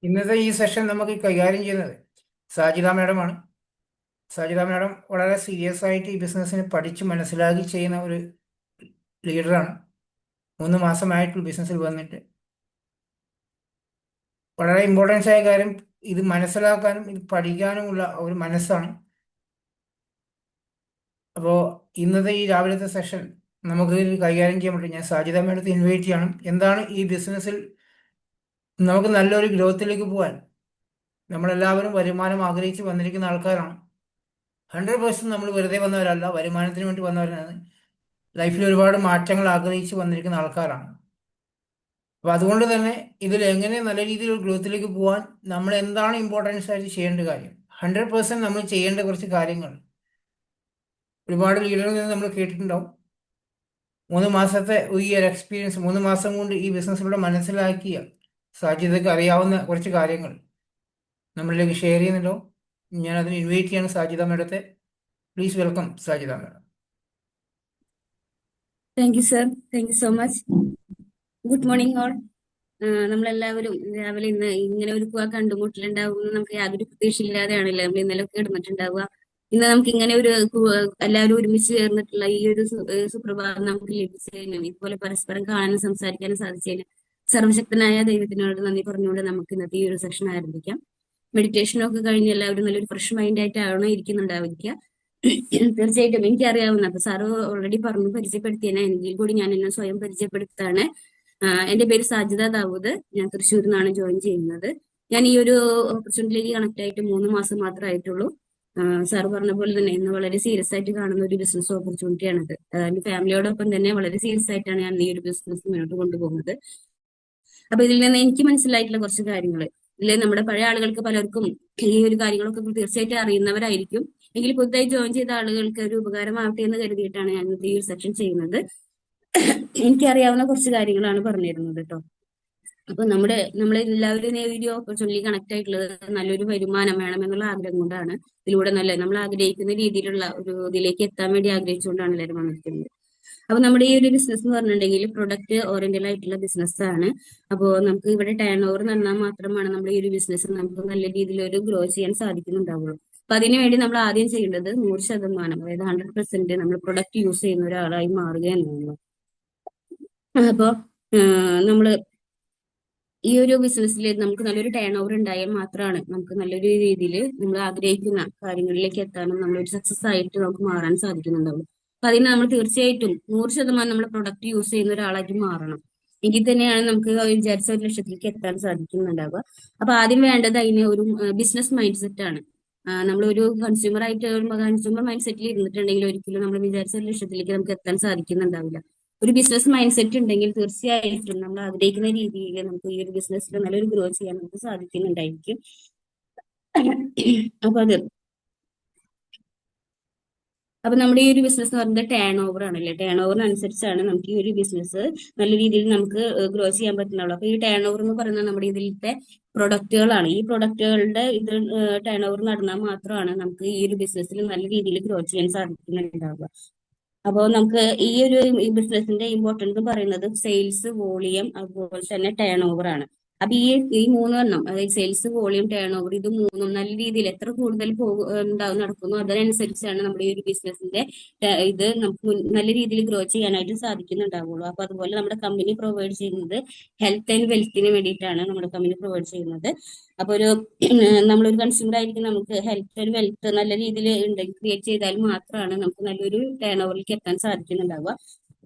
ഇന്നത്തെ ഈ സെഷൻ നമുക്ക് കൈകാര്യം ചെയ്യുന്നത് സാജിദ മാഡമാണ്. സാജിദ മാഡം വളരെ സീരിയസ് ആയിട്ട് ഈ ബിസിനസ്സിനെ പഠിച്ച് മനസ്സിലാക്കി ചെയ്യുന്ന ഒരു ലീഡറാണ്. 3 മാസമായിട്ടുള്ള ബിസിനസ്സിൽ വന്നിട്ട് വളരെ ഇമ്പോർട്ടൻസ് ആയ കാര്യം ഇത് മനസ്സിലാക്കാനും ഇത് പഠിക്കാനുമുള്ള ഒരു മനസ്സാണ്. അപ്പോൾ ഇന്നത്തെ ഈ രാവിലത്തെ സെഷൻ നമുക്ക് ഇത് കൈകാര്യം ചെയ്യാൻ പറ്റും. ഞാൻ സാജിദ മാഡത്തെ ഇൻവൈറ്റ് ചെയ്യണം. എന്താണ് ഈ ബിസിനസ്സിൽ നമുക്ക് നല്ലൊരു ഗ്രോത്തിലേക്ക് പോകാൻ നമ്മളെല്ലാവരും വരുമാനം ആഗ്രഹിച്ച് വന്നിരിക്കുന്ന ആൾക്കാരാണ്. 100% നമ്മൾ വെറുതെ വന്നവരല്ല, വരുമാനത്തിന് വേണ്ടി വന്നവരാണ്. ലൈഫിൽ ഒരുപാട് മാറ്റങ്ങൾ ആഗ്രഹിച്ച് വന്നിരിക്കുന്ന ആൾക്കാരാണ്. അപ്പോൾ അതുകൊണ്ട് തന്നെ ഇതിൽ എങ്ങനെ നല്ല രീതിയിൽ ഗ്രോത്തിലേക്ക് പോകാൻ നമ്മൾ എന്താണ് ഇമ്പോർട്ടൻസ് ആയിട്ട് ചെയ്യേണ്ട കാര്യം, 100% നമ്മൾ ചെയ്യേണ്ട കുറച്ച് കാര്യങ്ങൾ ഒരുപാട് ലീഡറിൽ നിന്ന് നമ്മൾ കേട്ടിട്ടുണ്ടാവും. 3 മാസത്തെ ഈ ഒരു എക്സ്പീരിയൻസ്, 3 മാസം കൊണ്ട് ഈ ബിസിനസ്സിലൂടെ മനസ്സിലാക്കിയ സാജിദയ്ക്ക് അറിയാവുന്ന കുറച്ച് കാര്യങ്ങൾ നമ്മളിലേക്ക് ഷെയർ ചെയ്യുന്നുണ്ടോ. ഞാൻ അതിന് ഇൻവൈറ്റ് ചെയ്യാണ് സാജിദ മാഡത്തെ. Please welcome Sajida madam. Thank you sir, thank you so much. Good morning all. നമ്മളെല്ലാവരും രാവിലെ ഇന്ന് ഇങ്ങനെ ഒരു കണ്ടുമുട്ടലുണ്ടാവും നമുക്ക് യാതൊരു പ്രതീക്ഷയില്ലാതെയാണല്ലോ നമ്മൾ ഇന്നലെ കിടന്നിട്ടുണ്ടാവുക. ഇന്ന് നമുക്ക് ഇങ്ങനെ ഒരു എല്ലാവരും ഒരുമിച്ച് ചേർന്നിട്ടുള്ള ഈ ഒരു സുപ്രഭാതം നമുക്ക് ലഭിച്ചതിനും ഇതുപോലെ പരസ്പരം കാണാനും സംസാരിക്കാനും സാധിച്ചതിനും സർവശക്തനായ ദൈവത്തിനോട് നന്ദി പറഞ്ഞുകൊണ്ട് നമുക്ക് ഇന്നത്തെ ഈ ഒരു സെഷൻ ആരംഭിക്കാം. മെഡിറ്റേഷനൊക്കെ കഴിഞ്ഞ് എല്ലാവരും നല്ലൊരു ഫ്രഷ് മൈൻഡ് ആയിട്ടാണ് ഇരിക്കുന്നുണ്ടാവുക. തീർച്ചയായിട്ടും എനിക്കറിയാവുന്ന, അപ്പൊ സാറ് ഓൾറെഡി പറഞ്ഞു പരിചയപ്പെടുത്തിയതിനെ എങ്കിൽ കൂടി ഞാൻ എന്നെ സ്വയം പരിചയപ്പെടുത്താണ്. എന്റെ പേര് സാജിദ ദാവൂദ്. ഞാൻ തൃശ്ശൂരിൽ നിന്നാണ് ജോയിൻ ചെയ്യുന്നത്. ഞാൻ ഈ ഒരു ഓപ്പർച്യൂണിറ്റിയിലേക്ക് കണക്ട് ആയിട്ട് 3 മാസം മാത്രമേ ആയിട്ടുള്ളൂ. സാർ പറഞ്ഞ പോലെ തന്നെ ഇന്ന് വളരെ സീരിയസ് ആയിട്ട് കാണുന്ന ഒരു ബിസിനസ് ഓപ്പർച്യൂണിറ്റിയാണിത്. എന്റെ ഫാമിലിയോടൊപ്പം തന്നെ വളരെ സീരിയസ് ആയിട്ടാണ് ഞാൻ ഈ ഒരു ബിസിനസ് മുന്നോട്ട് കൊണ്ടുപോകുന്നത്. അപ്പൊ ഇതിൽ നിന്ന് എനിക്ക് മനസ്സിലായിട്ടുള്ള കുറച്ച് കാര്യങ്ങൾ, ഇതിൽ നമ്മുടെ പഴയ ആളുകൾക്ക് പലർക്കും ഈ ഒരു കാര്യങ്ങളൊക്കെ തീർച്ചയായിട്ടും അറിയുന്നവരായിരിക്കും. എങ്കിൽ പുതുതായി ജോയിൻ ചെയ്ത ആളുകൾക്ക് ഒരു ഉപകാരമാവട്ടെ എന്ന് കരുതിയിട്ടാണ് ഞാൻ ഈ ഒരു സെക്ഷൻ ചെയ്യുന്നത്. എനിക്കറിയാവുന്ന കുറച്ച് കാര്യങ്ങളാണ് പറഞ്ഞിരുന്നത് കേട്ടോ. അപ്പൊ നമ്മളെല്ലാവരും ഈ ഒരു ഓപ്പർച്യൂണിറ്റി കണക്ട് ആയിട്ടുള്ളത് നല്ലൊരു വരുമാനം വേണമെന്നുള്ള ആഗ്രഹം കൊണ്ടാണ്. ഇതിലൂടെ നമ്മൾ ആഗ്രഹിക്കുന്ന രീതിയിലുള്ള ഒരു ഇതിലേക്ക് എത്താൻ വേണ്ടി ആഗ്രഹിച്ചുകൊണ്ടാണ് എല്ലാവരും വന്നിരിക്കുന്നത്. അപ്പൊ നമ്മുടെ ഈ ഒരു ബിസിനസ് എന്ന് പറഞ്ഞിട്ടുണ്ടെങ്കിൽ പ്രൊഡക്റ്റ് ഓറിയന്റഡ് ആയിട്ടുള്ള ബിസിനസ് ആണ്. അപ്പോൾ നമുക്ക് ഇവിടെ ടേൺ ഓവർ നടന്നാൽ മാത്രമാണ് നമ്മുടെ ഈ ഒരു ബിസിനസ് നമുക്ക് നല്ല രീതിയിൽ ഒരു ഗ്രോ ചെയ്യാൻ സാധിക്കുന്നുണ്ടാവുള്ളൂ. അപ്പൊ അതിനുവേണ്ടി നമ്മൾ ആദ്യം ചെയ്യേണ്ടത് 100%, അതായത് 100% നമ്മൾ പ്രൊഡക്റ്റ് യൂസ് ചെയ്യുന്ന ഒരാളായി മാറുക എന്നുള്ളതാണ്. അപ്പോ നമ്മള് ഈ ഒരു ബിസിനസ്സിൽ നമുക്ക് നല്ലൊരു ടേൺ ഓവർ ഉണ്ടായാൽ മാത്രമാണ് നമുക്ക് നല്ലൊരു രീതിയിൽ നമ്മൾ ആഗ്രഹിക്കുന്ന കാര്യങ്ങളിലേക്ക് എത്താനും നമ്മളൊരു സക്സസ് ആയിട്ട് നമുക്ക് മാറാൻ സാധിക്കുന്നുണ്ടാവുള്ളൂ. അപ്പൊ അതിന് നമ്മൾ തീർച്ചയായിട്ടും 100% നമ്മൾ പ്രൊഡക്റ്റ് യൂസ് ചെയ്യുന്ന ഒരാളായിട്ട് മാറണം. എങ്കിൽ തന്നെയാണ് നമുക്ക് വിചാരിച്ച 1 ലക്ഷത്തിലേക്ക് എത്താൻ സാധിക്കുന്നുണ്ടാവുക. അപ്പൊ ആദ്യം വേണ്ടത് അതിന് ഒരു ബിസിനസ് മൈൻഡ് സെറ്റ് ആണ്. നമ്മളൊരു കൺസ്യൂമർ ആയിട്ട് കൺസ്യൂമർ മൈൻഡ് സെറ്റിൽ ഇരുന്നിട്ടുണ്ടെങ്കിൽ ഒരിക്കലും നമ്മൾ വിചാരിച്ച 1 ലക്ഷത്തിലേക്ക് നമുക്ക് എത്താൻ സാധിക്കുന്നുണ്ടാവില്ല. ഒരു ബിസിനസ് മൈൻഡ് സെറ്റ് ഉണ്ടെങ്കിൽ തീർച്ചയായിട്ടും നമ്മൾ ആഗ്രഹിക്കുന്ന രീതിയിൽ നമുക്ക് ഈ ഒരു ബിസിനസ്സിൽ നല്ലൊരു ഗ്രോ ചെയ്യാൻ നമുക്ക് സാധിക്കുന്നുണ്ടായിരിക്കും. അപ്പൊ നമ്മുടെ ഈ ഒരു ബിസിനസ് എന്ന് പറയുന്നത് ടേൺ ഓവർ ആണല്ലേ. ടേൺ ഓവറിനനുസരിച്ചാണ് നമുക്ക് ഈ ഒരു ബിസിനസ് നല്ല രീതിയിൽ നമുക്ക് ഗ്രോ ചെയ്യാൻ പറ്റുന്നുള്ളൂ. അപ്പൊ ഈ ടേൺ ഓവർ എന്ന് പറയുന്നത് നമ്മുടെ ഇതിലത്തെ പ്രൊഡക്റ്റുകളാണ്. ഈ പ്രൊഡക്റ്റുകളുടെ ഇത് ടേൺ ഓവർ നടന്നാൽ മാത്രമാണ് നമുക്ക് ഈ ഒരു ബിസിനസ്സിൽ നല്ല രീതിയിൽ ഗ്രോ ചെയ്യാൻ സാധിക്കുന്നുണ്ടാവുക. അപ്പോൾ നമുക്ക് ഈ ഒരു ബിസിനസിന്റെ ഇമ്പോർട്ടൻസ് പറയുന്നത് സെയിൽസ്, വോളിയം, അതുപോലെ തന്നെ ടേൺ ഓവർ ആണ്. അപ്പൊ ഈ 3 അതായത് സെയിൽസ്, വോളിയം, ടേൺ ഓവർ, ഇത് 3 നല്ല രീതിയിൽ എത്ര കൂടുതൽ നടക്കുന്നു അതിനനുസരിച്ചാണ് നമ്മുടെ ഈ ഒരു ബിസിനസിന്റെ ഇത് നമുക്ക് നല്ല രീതിയിൽ ഗ്രോ ചെയ്യാനായിട്ട് സാധിക്കുന്നുണ്ടാവുള്ളൂ. അപ്പൊ അതുപോലെ നമ്മുടെ കമ്പനി പ്രൊവൈഡ് ചെയ്യുന്നത് ഹെൽത്ത് ആൻഡ് വെൽത്തിന് വേണ്ടിയിട്ടാണ് നമ്മുടെ കമ്പനി പ്രൊവൈഡ് ചെയ്യുന്നത്. അപ്പൊ നമ്മളൊരു കൺസ്യൂമർ ആയിരിക്കും, നമുക്ക് ഹെൽത്ത് ആൻഡ് വെൽത്ത് നല്ല രീതിയിൽ ക്രിയേറ്റ് ചെയ്താൽ മാത്രമാണ് നമുക്ക് നല്ലൊരു ടേൺ ഓവറിലേക്ക് എത്താൻ സാധിക്കുന്നുണ്ടാവുക.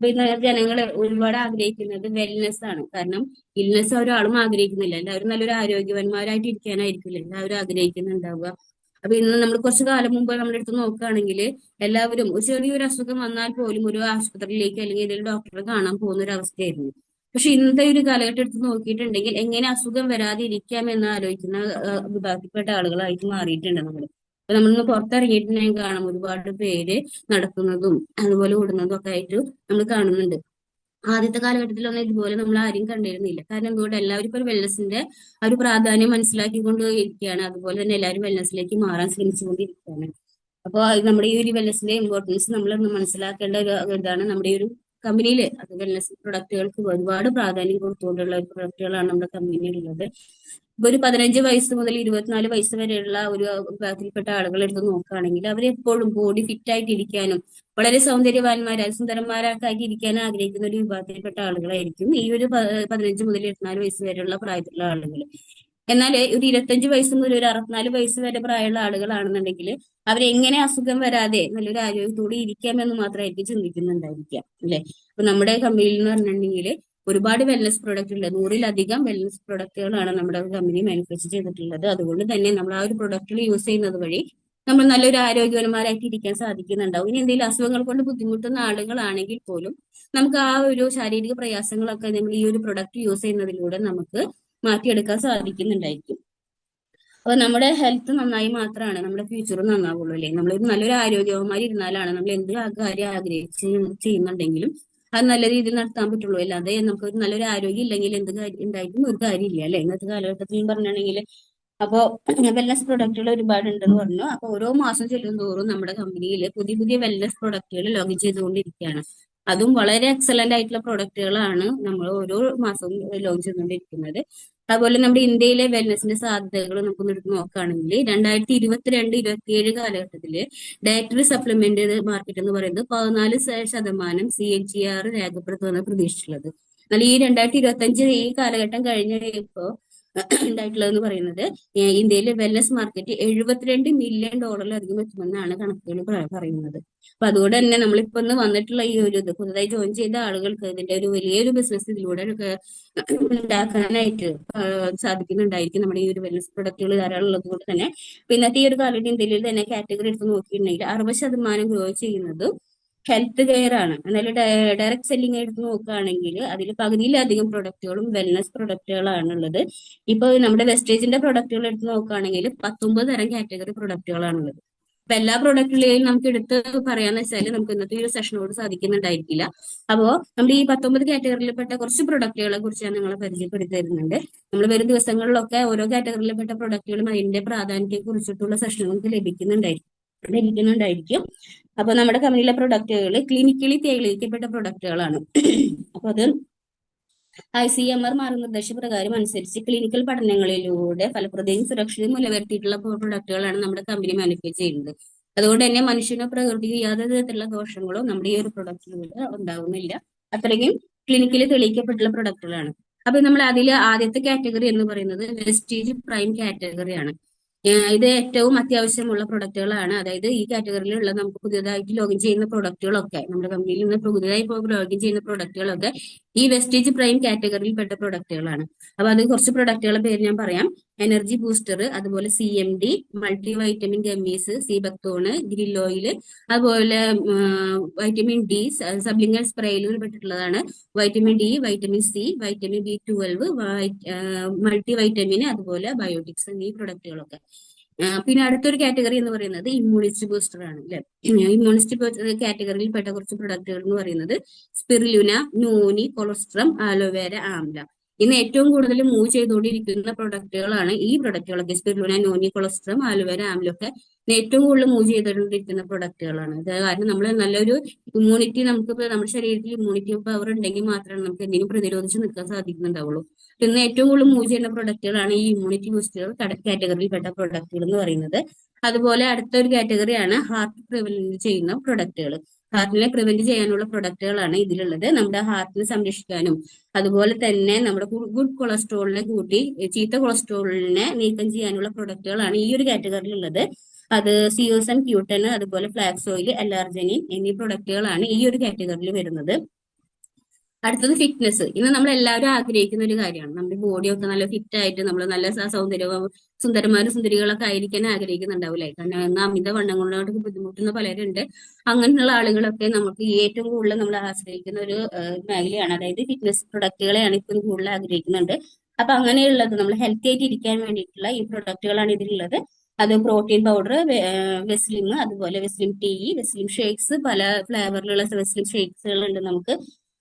അപ്പൊ ഇന്ന് ജനങ്ങൾ ഒരുപാട് ആഗ്രഹിക്കുന്നത് വെൽനെസ് ആണ്. കാരണം ഇൽനെസ് ഒരാളും ആഗ്രഹിക്കുന്നില്ല. എല്ലാവരും നല്ലൊരു ആരോഗ്യവാന്മാരായിട്ട് ഇരിക്കാനായിരിക്കില്ല എല്ലാവരും ആഗ്രഹിക്കുന്നുണ്ടാവുക. അപ്പൊ ഇന്ന് നമ്മൾ കുറച്ചു കാലം മുമ്പ് നമ്മുടെ അടുത്ത് നോക്കുകയാണെങ്കിൽ എല്ലാവരും ഒരു ചെറിയൊരു അസുഖം വന്നാൽ പോലും ഒരു ആശുപത്രിയിലേക്ക് അല്ലെങ്കിൽ ഏതെങ്കിലും ഡോക്ടറെ കാണാൻ പോകുന്ന ഒരു അവസ്ഥയായിരുന്നു. പക്ഷെ ഇന്നത്തെ ഒരു കാലഘട്ടം എടുത്ത് നോക്കിയിട്ടുണ്ടെങ്കിൽ എങ്ങനെ അസുഖം വരാതെ ഇരിക്കാം എന്ന് ആലോചിക്കുന്ന വിഭാഗത്തിൽപ്പെട്ട ആളുകളായിട്ട് മാറിയിട്ടുണ്ട് നമ്മൾ. അപ്പൊ നമ്മളിന്ന് പുറത്തിറങ്ങിയിട്ടുണ്ടെങ്കിൽ കാണാം ഒരുപാട് പേര് നടക്കുന്നതും അതുപോലെ ഓടുന്നതും ഒക്കെ ആയിട്ട് നമ്മൾ കാണുന്നുണ്ട്. ആദ്യത്തെ കാലഘട്ടത്തിലൊന്നും ഇതുപോലെ നമ്മൾ ആരെയും കണ്ടിരുന്നില്ല. കാരണം എന്തുകൊണ്ട് എല്ലാവരും ഇപ്പൊ വെൽനസിന്റെ ആ ഒരു പ്രാധാന്യം മനസ്സിലാക്കിക്കൊണ്ട് ഇരിക്കുകയാണ്. അതുപോലെ തന്നെ എല്ലാവരും വെൽനസിലേക്ക് മാറാൻ ശ്രമിച്ചുകൊണ്ടിരിക്കുകയാണ്. അപ്പോൾ നമ്മുടെ ഈ ഒരു വെൽനസിന്റെ ഇമ്പോർട്ടൻസ് നമ്മൾ മനസ്സിലാക്കേണ്ട ഒരു ഇതാണ് നമ്മുടെ ഈ ഒരു കമ്പനിയിൽ അത് വെൽനസ് പ്രൊഡക്റ്റുകൾക്ക് ഒരുപാട് പ്രാധാന്യം കൊടുത്തുകൊണ്ടുള്ള പ്രൊഡക്റ്റുകളാണ് നമ്മുടെ കമ്പനിയിലുള്ളത്. ഇപ്പൊ ഒരു 15 വയസ്സ് മുതൽ 24 വയസ്സ് വരെയുള്ള ഒരു വിഭാഗത്തിൽപ്പെട്ട ആളുകൾ എടുത്ത് നോക്കുകയാണെങ്കിൽ അവരെപ്പോഴും ബോഡി ഫിറ്റ് ആയിട്ട് ഇരിക്കാനും വളരെ സൗന്ദര്യവാന്മാരായി സുന്ദരന്മാരൊക്കെ ആക്കി ഇരിക്കാൻ ആഗ്രഹിക്കുന്ന ഒരു വിഭാഗത്തിൽപ്പെട്ട ആളുകളായിരിക്കും ഈ ഒരു 15 മുതൽ 24 വയസ്സ് വരെയുള്ള പ്രായത്തിലുള്ള ആളുകൾ. എന്നാൽ ഒരു 25 വയസ്സ് മുതൽ ഒരു 64 വയസ്സ് വരെ പ്രായമുള്ള ആളുകളാണെന്നുണ്ടെങ്കിൽ അവരെങ്ങനെ അസുഖം വരാതെ നല്ലൊരു ആരോഗ്യത്തോടെ ഇരിക്കാമെന്ന് മാത്രമായിരിക്കും ചിന്തിക്കുന്നുണ്ടായിരിക്കാം അല്ലെ. അപ്പൊ നമ്മുടെ കമ്പനിയിൽ എന്ന് പറഞ്ഞിട്ടുണ്ടെങ്കിൽ ഒരുപാട് വെൽനസ് പ്രൊഡക്റ്റ് ഉണ്ട്. 100-ലധികം വെൽനസ് പ്രൊഡക്റ്റുകളാണ് നമ്മുടെ കമ്പനി മാനുഫാക്ചർ ചെയ്തിട്ടുള്ളത്. അതുകൊണ്ട് തന്നെ നമ്മൾ ആ ഒരു പ്രൊഡക്റ്റുകൾ യൂസ് ചെയ്യുന്നത് വഴി നമ്മൾ നല്ലൊരു ആരോഗ്യവാന്മാരായിട്ട് ഇരിക്കാൻ സാധിക്കുന്നുണ്ടാവും. ഇനി എന്തെങ്കിലും അസുഖങ്ങൾ കൊണ്ട് ബുദ്ധിമുട്ടുന്ന ആളുകളാണെങ്കിൽ പോലും നമുക്ക് ആ ഒരു ശാരീരിക പ്രയാസങ്ങളൊക്കെ നമ്മൾ ഈ ഒരു പ്രൊഡക്റ്റ് യൂസ് ചെയ്യുന്നതിലൂടെ നമുക്ക് മാറ്റിയെടുക്കാൻ സാധിക്കുന്നുണ്ടായിരിക്കും. അപ്പൊ നമ്മുടെ ഹെൽത്ത് നന്നായി മാത്രമാണ് നമ്മുടെ ഫ്യൂച്ചർ നന്നാവുള്ളൂ അല്ലേ. നമ്മൾ നല്ലൊരു ആരോഗ്യവന്മാർ ഇരുന്നാലാണ് നമ്മൾ എന്ത് കാര്യം ആഗ്രഹിച്ച് ചെയ്യുന്നുണ്ടെങ്കിലും അത് നല്ല രീതിയിൽ നടത്താൻ പറ്റുള്ളൂ. അല്ലാതെ നമുക്ക് ഒരു നല്ലൊരു ആരോഗ്യം ഇല്ലെങ്കിൽ എന്ത് കാര്യം ഉണ്ടായിട്ടും ഒരു കാര്യമില്ല അല്ലെ ഇന്നത്തെ കാലഘട്ടത്തിൽ പറഞ്ഞിട്ടുണ്ടെങ്കിൽ. അപ്പോ വെൽനസ് പ്രൊഡക്റ്റുകൾ ഒരുപാട് ഉണ്ടെന്ന് പറഞ്ഞു. അപ്പൊ ഓരോ മാസം ചെല്ലുന്തോറും നമ്മുടെ കമ്പനിയിൽ പുതിയ പുതിയ വെൽനസ് പ്രൊഡക്റ്റുകൾ ലോഞ്ച് ചെയ്തുകൊണ്ടിരിക്കുകയാണ്. അതും വളരെ എക്സലന്റ് ആയിട്ടുള്ള പ്രൊഡക്റ്റുകളാണ് നമ്മൾ ഓരോ മാസവും ലോഞ്ച് ചെയ്തുകൊണ്ടിരിക്കുന്നത്. അതുപോലെ നമ്മുടെ ഇന്ത്യയിലെ വെൽനസിന്റെ സാധ്യതകൾ നമുക്കൊന്ന് എടുത്ത് നോക്കുകയാണെങ്കിൽ 2022-27 കാലഘട്ടത്തില് ഡയറ്ററി സപ്ലിമെന്റ് മാർക്കറ്റ് എന്ന് പറയുന്നത് 14% CAGR രേഖപ്പെടുത്തുമെന്ന് പ്രതീക്ഷിച്ചുള്ളത്. എന്നാൽ ഈ 2025 ഈ കാലഘട്ടം കഴിഞ്ഞപ്പോ ഉണ്ടായിട്ടുള്ളതെന്ന് പറയുന്നത് ഇന്ത്യയിലെ വെൽനസ് മാർക്കറ്റ് $72 മില്യൺ എത്തുമെന്നാണ് കണക്കുകൾ പറയുന്നത്. അപ്പൊ അതുകൊണ്ട് തന്നെ നമ്മളിപ്പോ ഒന്ന് വന്നിട്ടുള്ള ഈ ഒരു ഇത് പുതുതായി ജോയിൻ ചെയ്ത ആളുകൾക്ക് ഇതിന്റെ ഒരു വലിയൊരു ബിസിനസ് ഇതിലൂടെ ഉണ്ടാക്കാനായിട്ട് സാധിക്കുന്നുണ്ടായിരിക്കും. നമ്മുടെ ഈ ഒരു വെൽനസ് പ്രൊഡക്റ്റുകൾ ധാരാളം ഉള്ളത് കൊണ്ട് തന്നെ ഇന്നത്തെ ഈ ഒരു കാലഘട്ടം ഇന്ത്യയിൽ തന്നെ കാറ്റഗറി എടുത്ത് നോക്കിയിട്ടുണ്ടെങ്കിൽ 60% ഗ്രോ ചെയ്യുന്നത് ഹെൽത്ത് കെയർ ആണ്. എന്നാൽ ഡയറക്ട് സെല്ലിംഗ് എടുത്ത് നോക്കുകയാണെങ്കിൽ അതിൽ പകുതിയിലധികം പ്രൊഡക്റ്റുകളും വെൽനസ് പ്രൊഡക്റ്റുകളാണ് ഉള്ളത്. ഇപ്പൊ നമ്മുടെ വെസ്റ്റേജിന്റെ പ്രൊഡക്റ്റുകൾ എടുത്ത് നോക്കുകയാണെങ്കിൽ 19 തരം കാറ്റഗറി പ്രൊഡക്റ്റുകളാണുള്ളത്. അപ്പൊ എല്ലാ പ്രൊഡക്റ്റുകളെയും നമുക്ക് എടുത്ത് പറയാന്ന് വെച്ചാൽ നമുക്ക് ഇന്നത്തെ ഒരു സെഷനോട് സാധിക്കുന്നുണ്ടായിരിക്കില്ല. അപ്പോ നമ്മൾ ഈ 19 കാറ്റഗറിയിൽപ്പെട്ട കുറച്ച് പ്രൊഡക്റ്റുകളെ കുറിച്ച് ഞാൻ നിങ്ങളെ പരിചയപ്പെടുത്തി തരുന്നുണ്ട്. നമ്മൾ വരും ദിവസങ്ങളിലൊക്കെ ഓരോ കാറ്റഗറിയിൽപ്പെട്ട പ്രൊഡക്റ്റുകളും അതിന്റെ പ്രാധാന്യത്തെ കുറിച്ചിട്ടുള്ള സെഷൻ നമുക്ക് ലഭിക്കുന്നുണ്ടായിരിക്കും. അപ്പൊ നമ്മുടെ കമ്പനിയിലെ പ്രൊഡക്റ്റുകൾ ക്ലിനിക്കലി തെളിയിക്കപ്പെട്ട പ്രൊഡക്റ്റുകളാണ്. അപ്പൊ അത് ICMR മാർഗനിർദ്ദേശപ്രകാരം അനുസരിച്ച് ക്ലിനിക്കൽ പഠനങ്ങളിലൂടെ ഫലപ്രദവും സുരക്ഷിതവും നിലനിർത്തിയിട്ടുള്ള പ്രൊഡക്റ്റുകളാണ് നമ്മുടെ കമ്പനി മാനുഫാക്ചർ ചെയ്യുന്നത്. അതുകൊണ്ട് തന്നെ മനുഷ്യനോ പ്രകൃതിയോ യാതൊരു തരത്തിലുള്ള ദോഷങ്ങളോ നമ്മുടെ ഈ ഒരു പ്രൊഡക്റ്റിലൂടെ ഉണ്ടാവുന്നില്ല. അത്രയും ക്ലിനിക്കലി തെളിയിക്കപ്പെട്ടുള്ള പ്രൊഡക്റ്റുകളാണ്. അപ്പൊ നമ്മൾ അതിൽ ആദ്യത്തെ കാറ്റഗറി എന്ന് പറയുന്നത് വെസ്റ്റേജ് പ്രൈം കാറ്റഗറിയാണ്. ഇത് ഏറ്റവും അത്യാവശ്യമുള്ള പ്രൊഡക്റ്റുകളാണ്. അതായത് ഈ കാറ്റഗറിയിലുള്ള നമുക്ക് പുതിയതായിട്ട് ലോഗിൻ ചെയ്യുന്ന പ്രൊഡക്റ്റുകളൊക്കെ നമ്മുടെ കമ്പനിയിൽ നിന്ന് പുതിയതായി ലോഗിൻ ചെയ്യുന്ന പ്രൊഡക്റ്റുകളൊക്കെ ഈ വെസ്റ്റേജ് പ്രൈം കാറ്റഗറിയിൽപ്പെട്ട പ്രൊഡക്റ്റുകളാണ്. അപ്പൊ അത് കുറച്ച് പ്രൊഡക്റ്റുകളുടെ പേര് ഞാൻ പറയാം. എനർജി ബൂസ്റ്റർ, അതുപോലെ CMD, multi vitamin gummies, sea buckthorn, krill oil, അതുപോലെ വൈറ്റമിൻ D സബ്ലിംഗൽ സ്പ്രേയിൽ പെട്ടിട്ടുള്ളതാണ്. Vitamin D, vitamin C, vitamin B12, multi vitamin, അതുപോലെ ബയോട്ടിക്സ് എന്നീ പ്രൊഡക്റ്റുകളൊക്കെ. പിന്നെ അടുത്തൊരു കാറ്റഗറി എന്ന് പറയുന്നത് ഇമ്മ്യൂണിറ്റി ബൂസ്റ്റർ ആണ് അല്ലെ. ഇമ്മ്യൂണിറ്റി കാറ്റഗറിയിൽ പെട്ട കുറച്ച് പ്രൊഡക്റ്റുകൾ എന്ന് പറയുന്നത് സ്പിറുലിന, നോനി, കൊളസ്ട്രം, ആലോവേര, ആംല. ഇന്ന് ഏറ്റവും കൂടുതൽ മൂവ് ചെയ്തുകൊണ്ടിരിക്കുന്ന പ്രൊഡക്റ്റുകളാണ് ഈ പ്രൊഡക്റ്റുകളൊക്കെ. സ്പിറുലിന, നോനി, കൊളസ്ട്രം, ആലോവേര, ആംലൊക്കെ ഏറ്റവും കൂടുതൽ മൂവ് ചെയ്തുകൊണ്ടിരിക്കുന്ന പ്രൊഡക്റ്റുകളാണ്. അത് കാരണം നമ്മൾ നല്ലൊരു ഇമ്മ്യൂണിറ്റി നമുക്ക് നമ്മുടെ ശരീരത്തിൽ ഇമ്മ്യൂണിറ്റി പവർ ഉണ്ടെങ്കിൽ മാത്രമേ നമുക്ക് എന്തെങ്കിലും പ്രതിരോധിച്ച് നിൽക്കാൻ സാധിക്കുന്നുണ്ടാവുള്ളൂ. ഇന്ന് ഏറ്റവും കൂടുതൽ മൂവ് ചെയ്യുന്ന പ്രൊഡക്റ്റുകളാണ് ഈ ഇമ്മ്യൂണിറ്റി ബൂസ്റ്റർ കാറ്റഗറിയിൽപ്പെട്ട പ്രൊഡക്റ്റുകൾ എന്ന് പറയുന്നത്. അതുപോലെ അടുത്തൊരു കാറ്റഗറിയാണ് ഹാർട്ട് പ്രിവെന്റ് ചെയ്യുന്ന പ്രൊഡക്റ്റുകൾ. ഹാർട്ടിനെ പ്രിവെന്റ് ചെയ്യാനുള്ള പ്രൊഡക്റ്റുകളാണ് ഇതിലുള്ളത്. നമ്മുടെ ഹാർട്ടിനെ സംരക്ഷിക്കാനും അതുപോലെ തന്നെ നമ്മുടെ ഗുഡ് കൊളസ്ട്രോളിനെ കൂട്ടി ചീത്ത കൊളസ്ട്രോളിനെ നീക്കം ചെയ്യാനുള്ള പ്രൊഡക്റ്റുകളാണ് ഈ ഒരു കാറ്റഗറിയിലുള്ളത്. അത് സിയോസൻ, ക്യൂട്ടൻ, അതുപോലെ ഫ്ലാക്സ് ഓയിൽ, എലാർജനിൻ എന്നീ പ്രൊഡക്റ്റുകളാണ് ഈ ഒരു കാറ്റഗറിയിൽ വരുന്നത്. അടുത്തത് ഫിറ്റ്നസ്. ഇന്ന് നമ്മൾ എല്ലാവരും ആഗ്രഹിക്കുന്ന ഒരു കാര്യമാണ്. നമ്മുടെ ബോഡിയൊക്കെ നല്ല ഫിറ്റ് ആയിട്ട് നമ്മൾ നല്ല സൗന്ദര്യവും സുന്ദരന്മാരും സുന്ദരികളൊക്കെ ആയിരിക്കാൻ ആഗ്രഹിക്കുന്നുണ്ടാവില്ലേ. കാരണം അമിതവണ്ണം കൊണ്ടോട്ട് ബുദ്ധിമുട്ടുന്ന പലരുണ്ട്. അങ്ങനെയുള്ള ആളുകളൊക്കെ നമുക്ക് ഏറ്റവും കൂടുതൽ നമ്മൾ ആശ്രയിക്കുന്ന ഒരു മേഖലയാണ്. അതായത് ഫിറ്റ്നസ് പ്രൊഡക്റ്റുകളെയാണ് ഇപ്പോൾ കൂടുതൽ ആഗ്രഹിക്കുന്നുണ്ട്. അപ്പൊ അങ്ങനെയുള്ളത് നമ്മൾ ഹെൽത്തി ആയിട്ട് ഇരിക്കാൻ വേണ്ടിയിട്ടുള്ള ഈ പ്രൊഡക്റ്റുകളാണ് ഇതിലുള്ളത്. അത് പ്രോട്ടീൻ പൗഡർ, വെസ്ലിം, അതുപോലെ വെസ്ലിം ടീ, വെസ്ലിം ഷേക്സ്, പല ഫ്ലേവറിലുള്ള വെസ്ലിം ഷേക്സുകൾ ഉണ്ട് നമുക്ക്.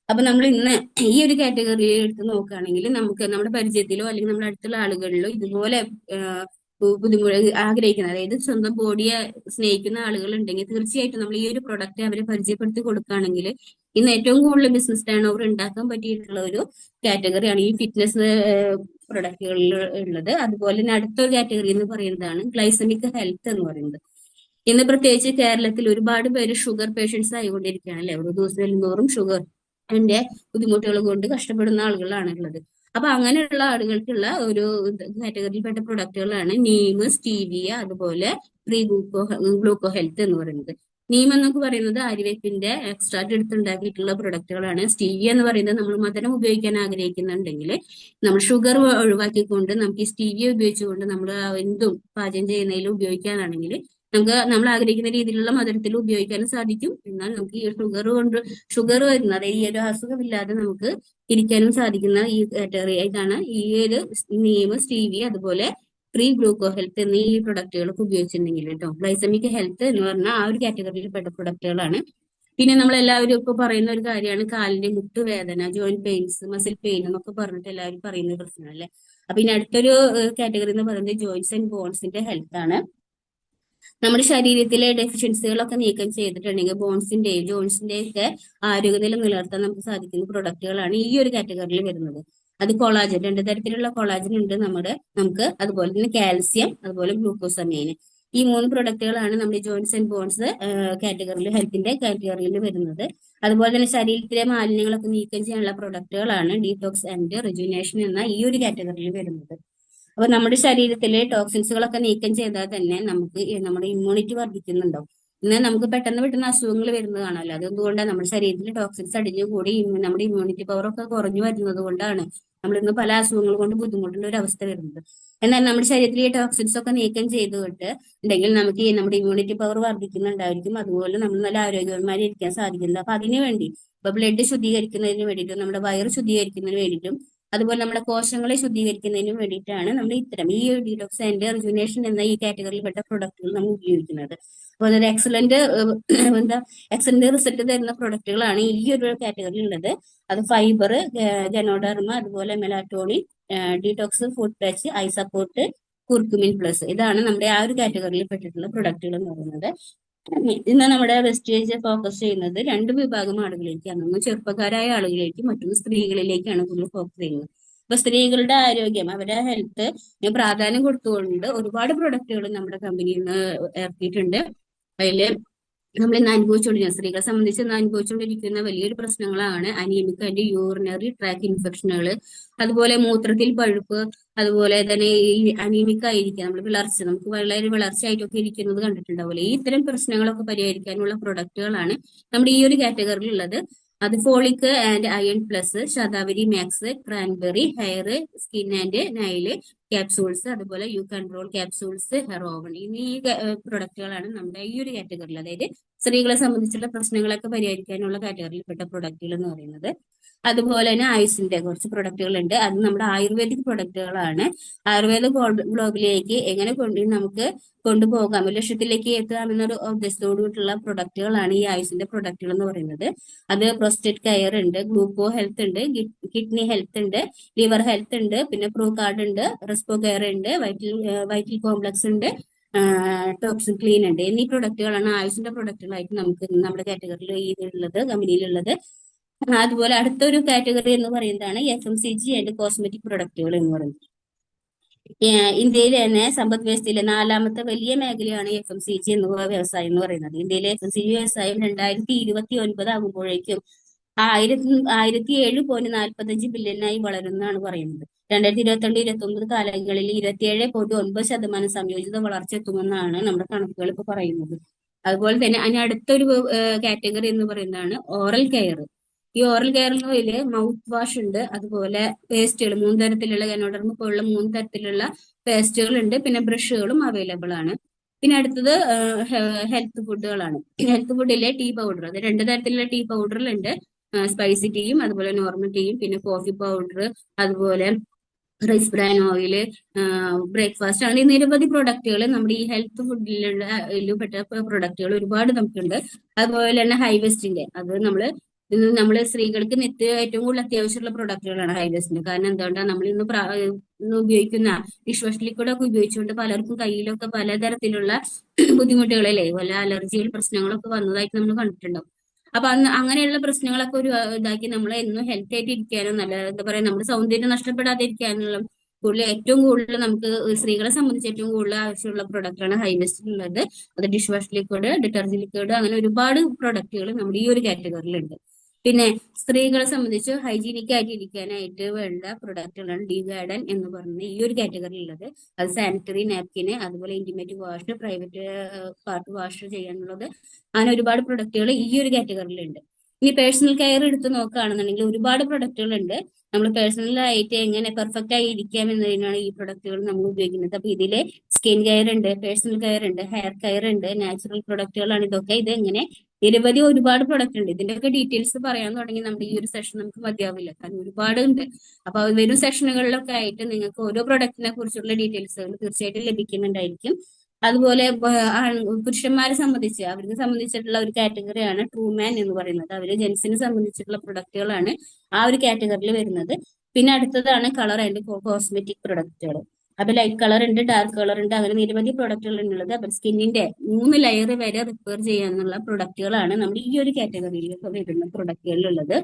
അപ്പൊ നമ്മൾ ഇന്ന് ഈ ഒരു കാറ്റഗറി എടുത്ത് നോക്കുകയാണെങ്കിൽ നമുക്ക് നമ്മുടെ പരിചയത്തിലോ അല്ലെങ്കിൽ നമ്മുടെ അടുത്തുള്ള ആളുകളിലോ ഇതുപോലെ ബുദ്ധിമുട്ട് ആഗ്രഹിക്കുന്ന, അതായത് സ്വന്തം ബോഡിയെ സ്നേഹിക്കുന്ന ആളുകൾ ഉണ്ടെങ്കിൽ തീർച്ചയായിട്ടും നമ്മൾ ഈ ഒരു പ്രൊഡക്റ്റ് അവരെ പരിചയപ്പെടുത്തി കൊടുക്കുകയാണെങ്കിൽ ഇന്ന് ഏറ്റവും കൂടുതൽ ബിസിനസ് ടേൺ ഓവർ ഉണ്ടാക്കാൻ പറ്റിയിട്ടുള്ള ഒരു കാറ്റഗറിയാണ് ഈ ഫിറ്റ്നസ് പ്രൊഡക്റ്റുകളിൽ ഉള്ളത്. അതുപോലെ തന്നെ അടുത്തൊരു കാറ്റഗറി എന്ന് പറയുന്നതാണ് ഗ്ലൈസമിക് ഹെൽത്ത് എന്ന് പറയുന്നത്. ഇന്ന് പ്രത്യേകിച്ച് കേരളത്തിൽ ഒരുപാട് പേര് ഷുഗർ പേഷ്യൻസ് ആയിക്കൊണ്ടിരിക്കുകയാണ് അല്ലെ. ഒരു ദിവസം ചെല്ലുന്തോറും ഷുഗർ അതിന്റെ ബുദ്ധിമുട്ടുകൾ കൊണ്ട് കഷ്ടപ്പെടുന്ന ആളുകളാണ് ഉള്ളത്. അപ്പൊ അങ്ങനെയുള്ള ആളുകൾക്കുള്ള ഒരു കാറ്റഗറിയിൽപ്പെട്ട പ്രൊഡക്റ്റുകളാണ് നീം, സ്റ്റീവിയ, അതുപോലെ പ്രീ ഗ്ലൂക്കോ ഹെൽത്ത് എന്ന് പറയുന്നത്. നീം എന്നൊക്കെ പറയുന്നത് ആര്യവേപ്പിന്റെ എക്സ്ട്രാക്ട് എടുത്തുണ്ടാക്കിയിട്ടുള്ള പ്രൊഡക്റ്റുകളാണ്. സ്റ്റീവിയ എന്ന് പറയുന്നത് നമ്മൾ മധുരം ഉപയോഗിക്കാൻ ആഗ്രഹിക്കുന്നുണ്ടെങ്കിൽ നമ്മൾ ഷുഗർ ഒഴിവാക്കിക്കൊണ്ട് നമുക്ക് ഈ സ്റ്റീവിയ ഉപയോഗിച്ചുകൊണ്ട് നമ്മൾ എന്തും പാചകം ചെയ്യുന്നതിൽ ഉപയോഗിക്കാനാണെങ്കിൽ നമുക്ക് നമ്മൾ ആഗ്രഹിക്കുന്ന രീതിയിലുള്ള മധുരത്തിൽ ഉപയോഗിക്കാനും സാധിക്കും. എന്നാൽ നമുക്ക് ഈ ഷുഗർ വരുന്ന അതായത് ഈ ഒരു അസുഖമില്ലാതെ നമുക്ക് ഇരിക്കാനും സാധിക്കുന്ന ഈ കാറ്റഗറി ഇതാണ് ഈ ഒരു നീം, സ്റ്റീവിയ, അതുപോലെ പ്രീ ഗ്ലൂക്കോ ഹെൽത്ത് എന്നീ ഈ പ്രൊഡക്റ്റുകളൊക്കെ ഉപയോഗിച്ചിട്ടുണ്ടെങ്കിൽ കേട്ടോ. ഗ്ലൈസമിക് ഹെൽത്ത് എന്ന് പറഞ്ഞാൽ ആ ഒരു കാറ്റഗറിയിൽ പെട്ട പ്രൊഡക്റ്റുകളാണ്. പിന്നെ നമ്മൾ എല്ലാവരും ഇപ്പൊ പറയുന്ന ഒരു കാര്യമാണ് കാലിന്റെ മുട്ടുവേദന, ജോയിന്റ് പെയിൻസ്, മസിൽ പെയിൻ എന്നൊക്കെ പറഞ്ഞിട്ട് എല്ലാവരും പറയുന്ന ഒരു പ്രശ്നമല്ലേ. അപ്പൊ ഇനി അടുത്തൊരു കാറ്റഗറി എന്ന് പറയുന്നത് ജോയിന്റ്സ് ആൻഡ് ബോൺസിന്റെ ഹെൽത്ത് ആണ്. നമ്മുടെ ശരീരത്തിലെ ഡെഫിഷ്യൻസികളൊക്കെ നീക്കം ചെയ്തിട്ടുണ്ടെങ്കിൽ ബോൺസിന്റെയും ജോയിന്റ്സിന്റെയും ഒക്കെ ആരോഗ്യനില നിലനിർത്താൻ നമുക്ക് സാധിക്കുന്ന പ്രൊഡക്റ്റുകളാണ് ഈ ഒരു കാറ്റഗറിയിൽ വരുന്നത്. അത് കൊളാജൻ, രണ്ട് തരത്തിലുള്ള കൊളാജൻ ഉണ്ട് നമുക്ക് അതുപോലെ തന്നെ കാൽസ്യം, അതുപോലെ ഗ്ലൂക്കോസമൈൻ. ഈ മൂന്ന് പ്രൊഡക്റ്റുകളാണ് നമ്മുടെ ജോയിന്റ്സ് ആൻഡ് ബോൺസ് കാറ്റഗറിയിൽ ഹെൽത്തിന്റെ കാറ്റഗറിയിൽ വരുന്നത്. അതുപോലെ തന്നെ ശരീരത്തിലെ മാലിന്യങ്ങളൊക്കെ നീക്കം ചെയ്യാനുള്ള പ്രൊഡക്റ്റുകളാണ് ഡീടോക്സ് ആൻഡ് റിജുവിനേഷൻ എന്ന ഈ ഒരു കാറ്റഗറിയിൽ വരുന്നത്. അപ്പൊ നമ്മുടെ ശരീരത്തിലെ ടോക്സിൻസുകളൊക്കെ നീക്കം ചെയ്താൽ തന്നെ നമുക്ക് നമ്മുടെ ഇമ്മ്യൂണിറ്റി വർദ്ധിക്കുന്നുണ്ടാവും. എന്നാൽ നമുക്ക് പെട്ടെന്ന് പെട്ടെന്ന് അസുഖങ്ങൾ വരുന്നത് കാണാമല്ലോ. അതുകൊണ്ടാണ് നമ്മുടെ ശരീരത്തിൽ ടോക്സിൻസ് അടിഞ്ഞു കൂടി നമ്മുടെ ഇമ്മ്യൂണിറ്റി പവർ ഒക്കെ കുറഞ്ഞു വരുന്നത് കൊണ്ടാണ് നമ്മൾ ഇന്ന് പല അസുഖങ്ങൾ കൊണ്ട് ബുദ്ധിമുട്ടുള്ള ഒരു അവസ്ഥ വരുന്നത്. എന്നാൽ നമ്മുടെ ശരീരത്തിൽ ഈ ടോക്സിൻസ് ഒക്കെ നീക്കം ചെയ്തുകൊണ്ട് ഉണ്ടെങ്കിൽ നമുക്ക് നമ്മുടെ ഇമ്മ്യൂണിറ്റി പവർ വർദ്ധിക്കുന്നുണ്ടായിരിക്കും. അതുപോലെ നമ്മൾ നല്ല ആരോഗ്യവാന്മാരെ ഇരിക്കാൻ സാധിക്കുന്നത്. അപ്പൊ അതിനു വേണ്ടി ഇപ്പൊ ബ്ലഡ് ശുദ്ധീകരിക്കുന്നതിന് വേണ്ടിയിട്ടും നമ്മുടെ വയറ് ശുദ്ധീകരിക്കുന്നതിന് വേണ്ടിയിട്ടും അതുപോലെ നമ്മുടെ കോശങ്ങളെ ശുദ്ധീകരിക്കുന്നതിനും വേണ്ടിയിട്ടാണ് നമ്മൾ ഇത്തരം ഈ ഡീടോക്സ് ആൻഡ് റിജുവിനേഷൻ എന്ന ഈ കാറ്റഗറിയിൽപ്പെട്ട പ്രൊഡക്റ്റുകൾ നമ്മൾ ഉപയോഗിക്കുന്നത്. അപ്പോൾ അതൊരു എക്സലന്റ് റിസൾട്ട് തരുന്ന പ്രൊഡക്റ്റുകളാണ് ഈ ഒരു കാറ്റഗറിയിൽ ഉള്ളത്. അത് ഫൈബർ, ഗനോഡർമ, അതുപോലെ melatonin, detox food patch, I support, curcumin plus. ഇതാണ് നമ്മുടെ ആ ഒരു കാറ്റഗറിയിൽ പെട്ടിട്ടുള്ള പ്രൊഡക്റ്റുകൾ എന്ന് പറയുന്നത്. ഇന്ന് നമ്മുടെ വെസ്റ്റേജ് ഫോക്കസ് ചെയ്യുന്നത് രണ്ട് വിഭാഗം ആളുകളിലേക്കാണ്. ഒന്ന് ചെറുപ്പക്കാരായ ആളുകളിലേക്ക്, മറ്റൊന്ന് സ്ത്രീകളിലേക്കാണ് കൂടുതൽ ഫോക്കസ് ചെയ്യുന്നത്. അപ്പൊ സ്ത്രീകളുടെ ആരോഗ്യം, അവരുടെ ഹെൽത്ത് പ്രാധാന്യം കൊടുത്തുകൊണ്ട് ഒരുപാട് പ്രൊഡക്റ്റുകൾ നമ്മുടെ കമ്പനിയിൽ നിന്ന് ഇറക്കിയിട്ടുണ്ട്. അതില് നമ്മൾ ഇന്ന് അനുഭവിച്ചുകൊണ്ടിരിക്കുന്ന സ്ത്രീകളെ സംബന്ധിച്ച് ഇന്ന് അനുഭവിച്ചുകൊണ്ടിരിക്കുന്ന വലിയൊരു പ്രശ്നങ്ങളാണ് അനീമിക് ആൻഡ് യൂറിനറി ട്രാക്ക് ഇൻഫെക്ഷനുകൾ, അതുപോലെ മൂത്രത്തിൽ പഴുപ്പ്, അതുപോലെ തന്നെ ഈ അനീമിക് ആയിരിക്കുക, നമ്മൾ നമുക്ക് വളരെ വിളർച്ചയായിട്ടൊക്കെ ഇരിക്കുന്നത് കണ്ടിട്ടുണ്ടാവില്ലേ. ഈ ഇത്തരം പ്രശ്നങ്ങളൊക്കെ പരിഹരിക്കാനുള്ള പ്രൊഡക്റ്റുകളാണ് നമ്മുടെ ഈ ഒരു കാറ്റഗറിയിൽ ഉള്ളത്. അത് folic and iron plus, Shatavari max, cranberry, hair, skin and nail capsules, അതുപോലെ യു കൺട്രോൾ ക്യാപ്സൂൾസ്, ഹെറോവൺ എന്നീ പ്രൊഡക്റ്റുകളാണ് നമ്മുടെ ഈ ഒരു കാറ്റഗറിയിൽ, അതായത് സ്ത്രീകളെ സംബന്ധിച്ചുള്ള പ്രശ്നങ്ങളൊക്കെ പരിഹരിക്കാനുള്ള കാറ്റഗറിയിൽപ്പെട്ട പ്രൊഡക്റ്റുകൾ എന്ന് പറയുന്നത്. അതുപോലെ തന്നെ ആയുസിന്റെ കുറച്ച് പ്രൊഡക്റ്റുകൾ ഉണ്ട്. അത് നമ്മുടെ ആയുർവേദിക് പ്രൊഡക്റ്റുകളാണ്. ആയുർവേദ ഗ്ലോബിലേക്ക് എങ്ങനെ നമുക്ക് കൊണ്ടുപോകാം, ഒരു ലക്ഷ്യത്തിലേക്ക് എത്താമെന്നൊരു ഉദ്ദേശത്തോടുകൂടിയുള്ള പ്രൊഡക്റ്റുകളാണ് ഈ ആയുസിന്റെ പ്രൊഡക്റ്റുകൾ എന്ന് പറയുന്നത്. അത് പ്രോസ്റ്റേറ്റ് കെയർ ഉണ്ട്, ഗ്ലൂക്കോ ഹെൽത്ത് ഉണ്ട്, കിഡ്നി ഹെൽത്ത് ഉണ്ട്, ലിവർ ഹെൽത്ത് ഉണ്ട്, പിന്നെ പ്രൂ കാർഡ് ഉണ്ട്, റെസ്പോ കെയർ ഉണ്ട്, വൈറ്റൽ കോംപ്ലക്സ് ഉണ്ട്, ടോക്സിൻ ക്ലീൻ ഉണ്ട് എന്നീ പ്രൊഡക്റ്റുകളാണ് ആയുസിന്റെ പ്രൊഡക്റ്റുകളായിട്ട് നമുക്ക് നമ്മുടെ കാറ്റഗറിയിൽ ഇതിലുള്ളത്, കമ്പനിയിലുള്ളത്. അതുപോലെ അടുത്തൊരു കാറ്റഗറി എന്ന് പറയുന്നതാണ് FMCG ആൻഡ് കോസ്മെറ്റിക് പ്രൊഡക്റ്റുകൾ എന്ന് പറയുന്നത്. ഇന്ത്യയിലെ തന്നെ സമ്പദ് വ്യവസ്ഥയിലെ നാലാമത്തെ വലിയ മേഖലയാണ് FMCG എന്ന വ്യവസായം എന്ന് പറയുന്നത്. ഇന്ത്യയിലെ FMCG വ്യവസായം 2029 ആകുമ്പോഴേക്കും 1745 ബില്യനായി വളരുമെന്നാണ് പറയുന്നത്. 2022-2029 കാലങ്ങളിൽ 27.9% സംയോജിത വളർച്ച എത്തുമെന്നാണ് നമ്മുടെ കണക്കുകൾ ഇപ്പൊ പറയുന്നത്. അതുപോലെ തന്നെ അതിന് അടുത്തൊരു കാറ്റഗറി എന്ന് പറയുന്നതാണ് ഓറൽ കെയർ. ഈ ഓറൽ കെയറിൽ മൗത്ത് വാഷ് ഉണ്ട്, അതുപോലെ പേസ്റ്റുകൾ, 3 തരത്തിലുള്ള ഗനോഡർമ പോലുള്ള 3 തരത്തിലുള്ള പേസ്റ്റുകൾ ഉണ്ട്, പിന്നെ ബ്രഷുകളും അവൈലബിൾ ആണ്. പിന്നെ അടുത്തത് ഹെൽത്ത് ഫുഡുകളാണ്. ഹെൽത്ത് ഫുഡിലെ ടീ പൗഡർ, അത് 2 തരത്തിലുള്ള ടീ പൗഡറിലുണ്ട്, സ്പൈസി ടീയും അതുപോലെ നോർമൽ ടീയും, പിന്നെ കോഫി പൗഡർ, അതുപോലെ റൈസ് ബ്രാൻ ഓയില്, ബ്രേക്ക്ഫാസ്റ്റ്, അങ്ങനെ നിരവധി പ്രൊഡക്റ്റുകൾ നമ്മുടെ ഈ ഹെൽത്ത് ഫുഡിലുള്ള പെട്ട പ്രൊഡക്റ്റുകൾ ഒരുപാട് നമുക്കുണ്ട്. അതുപോലെ തന്നെ ഹൈവെസ്റ്റിന്റെ, അത് നമ്മള് സ്ത്രീകൾക്ക് ഏറ്റവും കൂടുതൽ അത്യാവശ്യമുള്ള പ്രൊഡക്റ്റുകളാണ് ഹൈവെസ്റ്റിന്റെ. കാരണം എന്തുകൊണ്ടാണ് നമ്മൾ ഇന്ന് ഉപയോഗിക്കുന്ന ഡിഷ് വാഷ് ലിക്വിഡൊക്കെ ഉപയോഗിച്ചുകൊണ്ട് പലർക്കും കയ്യിലൊക്കെ പലതരത്തിലുള്ള ബുദ്ധിമുട്ടുകളല്ലേ, പല അലർജികൾ പ്രശ്നങ്ങളൊക്കെ വന്നതായിട്ട് നമ്മൾ കണ്ടിട്ടുണ്ടാവും. അപ്പൊ അങ്ങനെയുള്ള പ്രശ്നങ്ങളൊക്കെ ഒരു ഇതാക്കി നമ്മളെ എന്നും ഹെൽത്തി ആയിട്ട് ഇരിക്കാനും നല്ല എന്താ പറയാ നമ്മുടെ സൗന്ദര്യം നഷ്ടപ്പെടാതിരിക്കാനുള്ള ഏറ്റവും കൂടുതൽ നമുക്ക് സ്ത്രീകളെ സംബന്ധിച്ച് ഏറ്റവും കൂടുതൽ ആവശ്യമുള്ള പ്രൊഡക്റ്റാണ് ഹൈനെസ്റ്റ് ഉള്ളത്. അത് dish wash liquid, detergent liquid, അങ്ങനെ ഒരുപാട് പ്രൊഡക്റ്റുകൾ നമ്മുടെ ഈ ഒരു കാറ്റഗറിയിലുണ്ട്. പിന്നെ സ്ത്രീകളെ സംബന്ധിച്ച് ഹൈജീനിക് ആയിട്ട് ഇരിക്കാനായിട്ട് വേണ്ട പ്രൊഡക്റ്റുകളാണ് ഡി ഗാർഡൻ എന്ന് പറയുന്ന ഈ ഒരു കാറ്റഗറിയിലുള്ളത്. അത് സാനിറ്ററി നാപ്കിന്, അതുപോലെ intimate wash, private part wash ചെയ്യാനുള്ളത്, അങ്ങനെ ഒരുപാട് പ്രൊഡക്റ്റുകൾ ഈ ഒരു കാറ്റഗറിയിലുണ്ട്. ഇനി പേഴ്സണൽ കെയർ എടുത്ത് നോക്കുകയാണെന്നുണ്ടെങ്കിൽ ഒരുപാട് പ്രൊഡക്റ്റുകൾ ഉണ്ട്. നമ്മൾ പേഴ്സണലായിട്ട് എങ്ങനെ പെർഫെക്റ്റ് ആയി ഇരിക്കാം എന്നതിനാണ് ഈ പ്രൊഡക്റ്റുകൾ നമ്മൾ ഉപയോഗിക്കുന്നത്. അപ്പൊ ഇതില് സ്കിൻ കെയർ ഉണ്ട്, പേഴ്സണൽ കെയർ ഉണ്ട്, ഹെയർ കെയർ ഉണ്ട്, നാച്ചുറൽ പ്രൊഡക്റ്റുകളാണ് ഇതൊക്കെ. ഇത് എങ്ങനെ നിരവധി ഒരുപാട് പ്രൊഡക്റ്റ് ഉണ്ട്. ഇതിന്റെയൊക്കെ ഡീറ്റെയിൽസ് പറയാൻ തുടങ്ങി നമ്മുടെ ഈ ഒരു സെഷൻ നമുക്ക് മതിയാവില്ല, കാരണം ഒരുപാട് ഉണ്ട്. അപ്പൊ വരും സെഷനുകളിലൊക്കെ ആയിട്ട് നിങ്ങൾക്ക് ഓരോ പ്രൊഡക്റ്റിനെ കുറിച്ചുള്ള ഡീറ്റെയിൽസുകൾ തീർച്ചയായിട്ടും ലഭിക്കുന്നുണ്ടായിരിക്കും. അതുപോലെ പുരുഷന്മാരെ സംബന്ധിച്ച് അവർക്ക് സംബന്ധിച്ചിട്ടുള്ള ഒരു കാറ്റഗറിയാണ് ട്രൂ മാൻ എന്ന് പറയുന്നത്. അവര് ജെൻസിനെ സംബന്ധിച്ചിട്ടുള്ള പ്രൊഡക്റ്റുകളാണ് ആ ഒരു കാറ്റഗറിയിൽ വരുന്നത്. പിന്നെ അടുത്തതാണ് കളർ ആൻഡ് കോസ്മെറ്റിക് പ്രൊഡക്റ്റുകൾ. അപ്പൊ ലൈറ്റ് കളർ ഉണ്ട്, ഡാർക്ക് കളർ ഉണ്ട്, അങ്ങനെ നിരവധി പ്രൊഡക്റ്റുകൾ ഉള്ളത്. അപ്പൊ സ്കിന്നിന്റെ 3 ലെയർ വരെ റിപ്പയർ ചെയ്യാനുള്ള പ്രൊഡക്റ്റുകളാണ് നമ്മുടെ ഈ ഒരു കാറ്റഗറിയിലൊക്കെ വരുന്ന പ്രൊഡക്റ്റുകളിലുള്ളത്.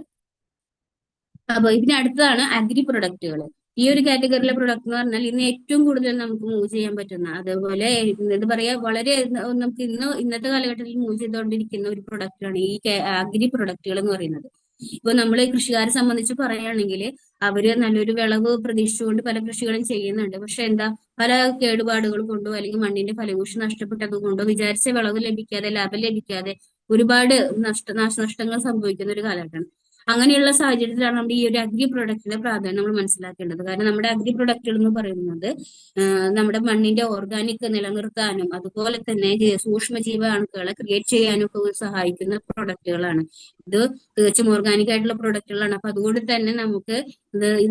അപ്പൊ ഇതിനടുത്തതാണ് അഗ്രി പ്രൊഡക്റ്റുകൾ. ഈ ഒരു കാറ്റഗറിയിലെ പ്രൊഡക്റ്റ് എന്ന് പറഞ്ഞാൽ ഇന്ന് ഏറ്റവും കൂടുതൽ നമുക്ക് മൂവ് ചെയ്യാൻ പറ്റുന്ന, അതുപോലെ എന്താ പറയാ, വളരെ നമുക്ക് ഇന്നത്തെ കാലഘട്ടത്തിൽ മൂവ് ചെയ്തുകൊണ്ടിരിക്കുന്ന ഒരു പ്രൊഡക്റ്റാണ് ഈ അഗ്രി പ്രൊഡക്റ്റുകൾ എന്ന് പറയുന്നത്. ഇപ്പൊ നമ്മൾ കൃഷിക്കാരെ സംബന്ധിച്ച് പറയുകയാണെങ്കിൽ അവര് നല്ലൊരു വിളവ് പ്രതീക്ഷിച്ചുകൊണ്ട് പല കൃഷികളും ചെയ്യുന്നുണ്ട്. പക്ഷെ എന്താ, പല കേടുപാടുകൾ കൊണ്ടോ അല്ലെങ്കിൽ മണ്ണിന്റെ ഫലഭൂഷ്ടി നഷ്ടപ്പെട്ടത് കൊണ്ടോ വിചാരിച്ച വിളവ് ലഭിക്കാതെ, ലാഭം ലഭിക്കാതെ ഒരുപാട് നാശനഷ്ടങ്ങൾ സംഭവിക്കുന്ന ഒരു കാലഘട്ടമാണ്. അങ്ങനെയുള്ള സാഹചര്യത്തിലാണ് നമ്മുടെ ഈ ഒരു അഗ്രി പ്രൊഡക്റ്റിന്റെ പ്രാധാന്യം നമ്മൾ മനസ്സിലാക്കേണ്ടത്. കാരണം നമ്മുടെ അഗ്രി പ്രൊഡക്റ്റുകൾ എന്ന് പറയുന്നത് നമ്മുടെ മണ്ണിന്റെ ഓർഗാനിക് നിലനിർത്താനും അതുപോലെ തന്നെ സൂക്ഷ്മ ജീവാണുക്കളെ ക്രിയേറ്റ് ചെയ്യാനും ഒക്കെ സഹായിക്കുന്ന പ്രൊഡക്റ്റുകളാണ്. ഇത് തികച്ചും ഓർഗാനിക് ആയിട്ടുള്ള പ്രൊഡക്റ്റുകളാണ്. അപ്പൊ അതുകൊണ്ട് തന്നെ നമുക്ക്